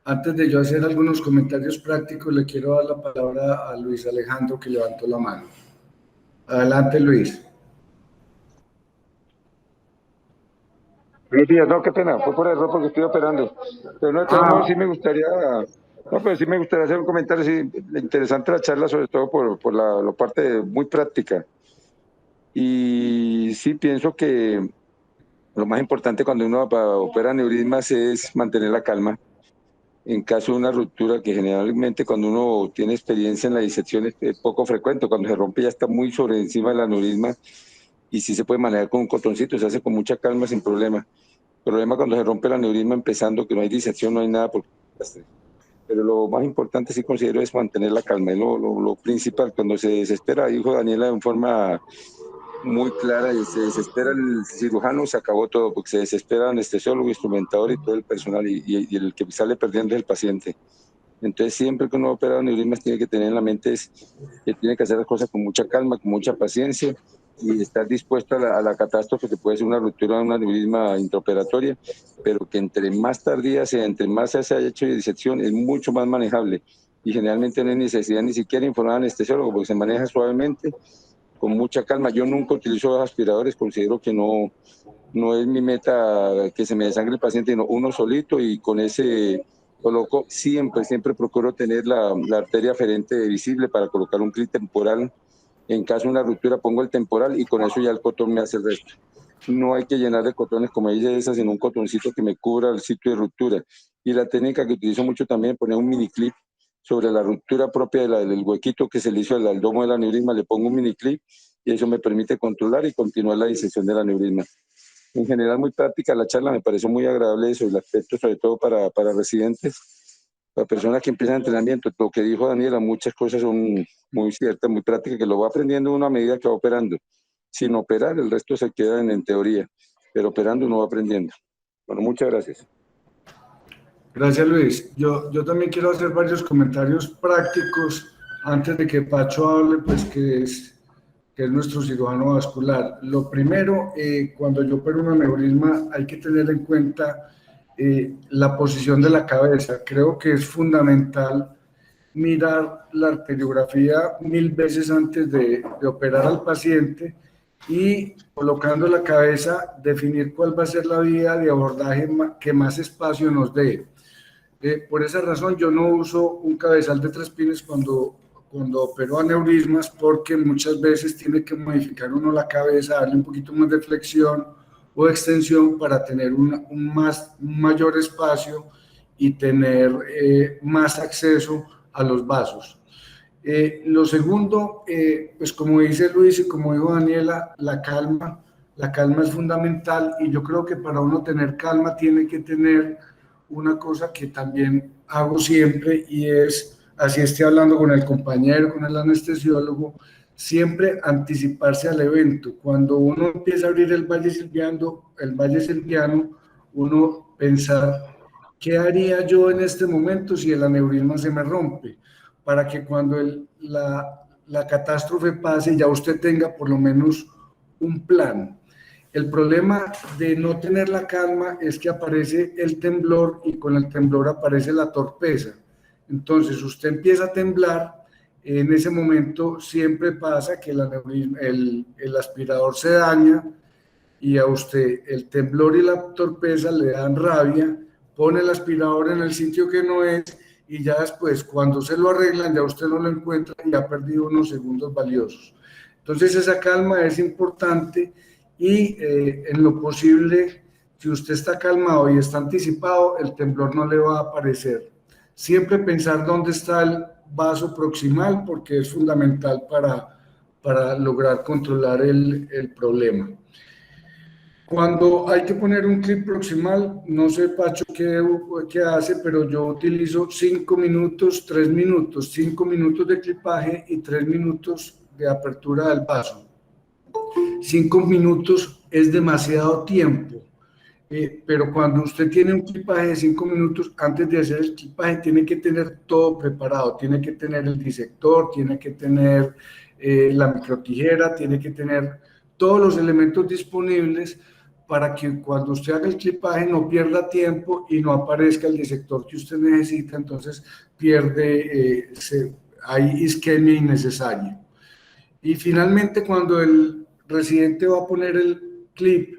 Speaker 2: Antes de yo hacer algunos comentarios prácticos, le quiero dar la palabra a Luis Alejandro, que levantó la mano. Adelante, Luis.
Speaker 3: Buenos días, no, qué pena, fue por error porque estoy operando. Pero no, de todos modos sí me gustaría, no, pero sí me gustaría hacer un comentario, sí, interesante la charla, sobre todo por la parte muy práctica. Y sí pienso que lo más importante cuando uno opera aneurismas es mantener la calma. En caso de una ruptura, que generalmente cuando uno tiene experiencia en la disección es poco frecuente, cuando se rompe ya está muy sobre encima del aneurisma y sí se puede manejar con un cotoncito, se hace con mucha calma sin problema. El problema cuando se rompe el aneurisma empezando, que no hay disección, no hay nada. Pero lo más importante sí considero es mantener la calma, es lo principal. Cuando se desespera, dijo Daniela de forma muy clara, y se desespera el cirujano, se acabó todo, porque se desespera el anestesiólogo, instrumentador y todo el personal, y el que sale perdiendo es el paciente. Entonces, siempre que uno opera aneurismas tiene que tener en la mente que tiene que hacer las cosas con mucha calma, con mucha paciencia y estar dispuesto a la catástrofe que puede ser una ruptura de un aneurisma intraoperatoria, pero que entre más tardía sea, entre más se haya hecho disección, es mucho más manejable y generalmente no hay necesidad ni siquiera informar al anestesiólogo porque se maneja suavemente, con mucha calma. Yo nunca utilizo aspiradores, considero que no es mi meta que se me desangre el paciente, sino uno solito y con ese coloco, siempre procuro tener la arteria aferente visible para colocar un clip temporal. En caso de una ruptura pongo el temporal y con eso ya el cotón me hace el resto. No hay que llenar de cotones como dice esa, sino un cotoncito que me cubra el sitio de ruptura. Y la técnica que utilizo mucho también es poner un mini clip sobre la ruptura propia del huequito que se le hizo al domo del aneurisma, le pongo un mini clip y eso me permite controlar y continuar la disección del aneurisma. En general muy práctica la charla, me pareció muy agradable eso, el aspecto sobre todo para residentes, para personas que empiezan entrenamiento. Lo que dijo Daniela, muchas cosas son muy ciertas, muy prácticas, que lo va aprendiendo uno a medida que va operando. Sin operar, el resto se queda en teoría, pero operando uno va aprendiendo. Bueno, muchas gracias.
Speaker 2: Gracias, Luis. Yo también quiero hacer varios comentarios prácticos antes de que Pacho hable, pues que es que es nuestro cirujano vascular. Lo primero, cuando yo opero un aneurisma, hay que tener en cuenta la posición de la cabeza. Creo que es fundamental mirar la arteriografía 1000 veces antes de operar al paciente y colocando la cabeza, definir cuál va a ser la vía de abordaje que más espacio nos dé. Por esa razón yo no uso un cabezal de 3 pines cuando opero aneurismas, porque muchas veces tiene que modificar uno la cabeza, darle un poquito más de flexión o extensión para tener un mayor espacio y tener más acceso a los vasos. Lo segundo, pues como dice Luis y como dijo Daniela, la calma es fundamental, y yo creo que para uno tener calma tiene que tener una cosa que también hago siempre, y es, así esté hablando con el compañero, con el anestesiólogo, siempre anticiparse al evento. Cuando uno empieza a abrir el Valle Silviano, uno pensar, ¿qué haría yo en este momento si el aneurisma se me rompe? Para que cuando la catástrofe pase ya usted tenga por lo menos un plan. El problema de no tener la calma es que aparece el temblor, y con el temblor aparece la torpeza. Entonces usted empieza a temblar, en ese momento siempre pasa que el aspirador se daña, y a usted el temblor y la torpeza le dan rabia, pone el aspirador en el sitio que no es, y ya después, cuando se lo arreglan, ya usted no lo encuentra y ha perdido unos segundos valiosos. Entonces esa calma es importante, y en lo posible, si usted está calmado y está anticipado, el temblor no le va a aparecer. Siempre pensar dónde está el vaso proximal, porque es fundamental para lograr controlar el problema. Cuando hay que poner un clip proximal, no sé, Pacho, qué hace, pero yo utilizo 5 minutos, 3 minutos, 5 minutos de clipaje y 3 minutos de apertura del vaso. 5 minutos es demasiado tiempo, pero cuando usted tiene un clipaje de 5 minutos, antes de hacer el clipaje tiene que tener todo preparado, tiene que tener el disector, tiene que tener la microtijera, tiene que tener todos los elementos disponibles para que cuando usted haga el clipaje no pierda tiempo y no aparezca el disector que usted necesita. Entonces hay isquemia innecesaria. Y finalmente, cuando el residente va a poner el clip,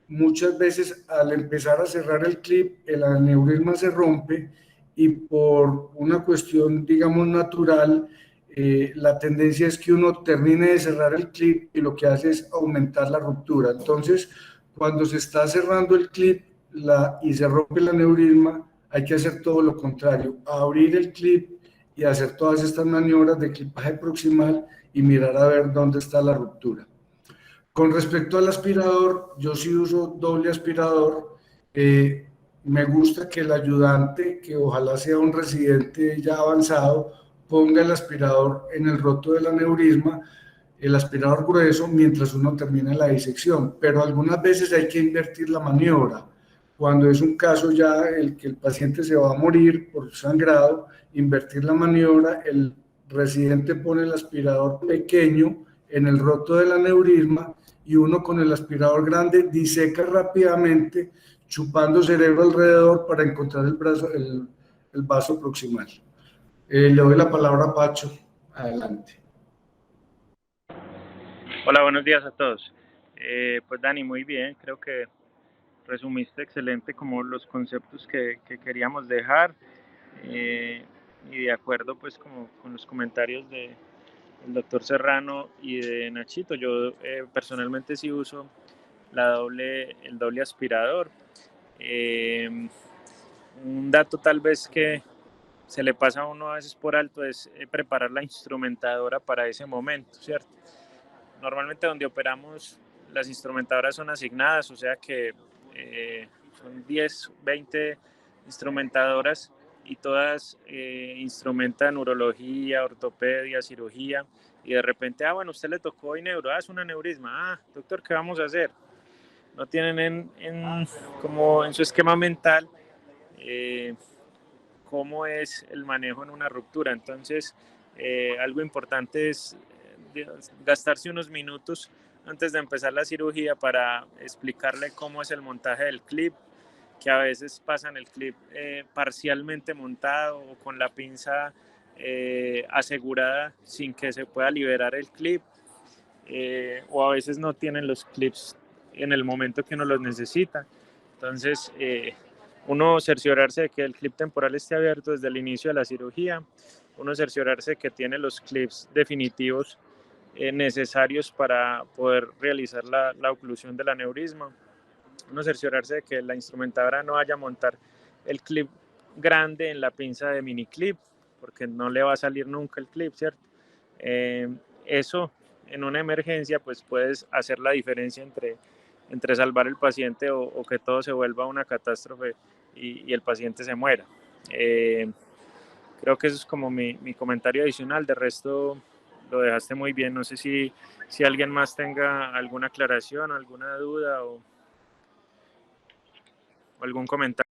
Speaker 2: muchas veces al empezar a cerrar el clip, el aneurisma se rompe, y por una cuestión, digamos, natural, la tendencia es que uno termine de cerrar el clip y lo que hace es aumentar la ruptura. Entonces, cuando se está cerrando el clip y se rompe el aneurisma, hay que hacer todo lo contrario, abrir el clip y hacer todas estas maniobras de clipaje proximal y mirar a ver dónde está la ruptura. Con respecto al aspirador, yo sí uso doble aspirador. Me gusta que el ayudante, que ojalá sea un residente ya avanzado, ponga el aspirador en el roto del aneurisma, el aspirador grueso, mientras uno termina la disección. Pero algunas veces hay que invertir la maniobra. Cuando es un caso ya que el paciente se va a morir por sangrado, invertir la maniobra, el residente pone el aspirador pequeño en el roto del aneurisma, y uno con el aspirador grande diseca rápidamente, chupando cerebro alrededor para encontrar el vaso proximal. Le doy la palabra a Pacho. Adelante.
Speaker 4: Hola, buenos días a todos. Pues Dani, muy bien, creo que resumiste excelente como los conceptos que queríamos dejar, y de acuerdo pues como con los comentarios del doctor Serrano y de Nachito. Yo personalmente sí uso el doble aspirador. Un dato tal vez que se le pasa a uno a veces por alto es preparar la instrumentadora para ese momento, ¿cierto? Normalmente donde operamos las instrumentadoras son asignadas, o sea que son 10, 20 instrumentadoras, y todas instrumentan urología, ortopedia, cirugía, y de repente, bueno, usted le tocó hoy neuro, es un aneurisma, doctor, ¿qué vamos a hacer? No tienen como en su esquema mental cómo es el manejo en una ruptura. Entonces, algo importante es gastarse unos minutos antes de empezar la cirugía para explicarle cómo es el montaje del clip, que a veces pasan el clip parcialmente montado o con la pinza asegurada sin que se pueda liberar el clip, o a veces no tienen los clips en el momento que uno los necesita. Entonces, uno cerciorarse de que el clip temporal esté abierto desde el inicio de la cirugía, uno cerciorarse de que tiene los clips definitivos necesarios para poder realizar la oclusión del aneurisma, uno cerciorarse de que la instrumentadora no vaya a montar el clip grande en la pinza de mini clip, porque no le va a salir nunca el clip, ¿cierto? Eso en una emergencia pues puedes hacer la diferencia entre salvar el paciente o que todo se vuelva una catástrofe y el paciente se muera. Creo que eso es como mi comentario adicional. De resto lo dejaste muy bien. No sé si alguien más tenga alguna aclaración, alguna duda o algún comentario.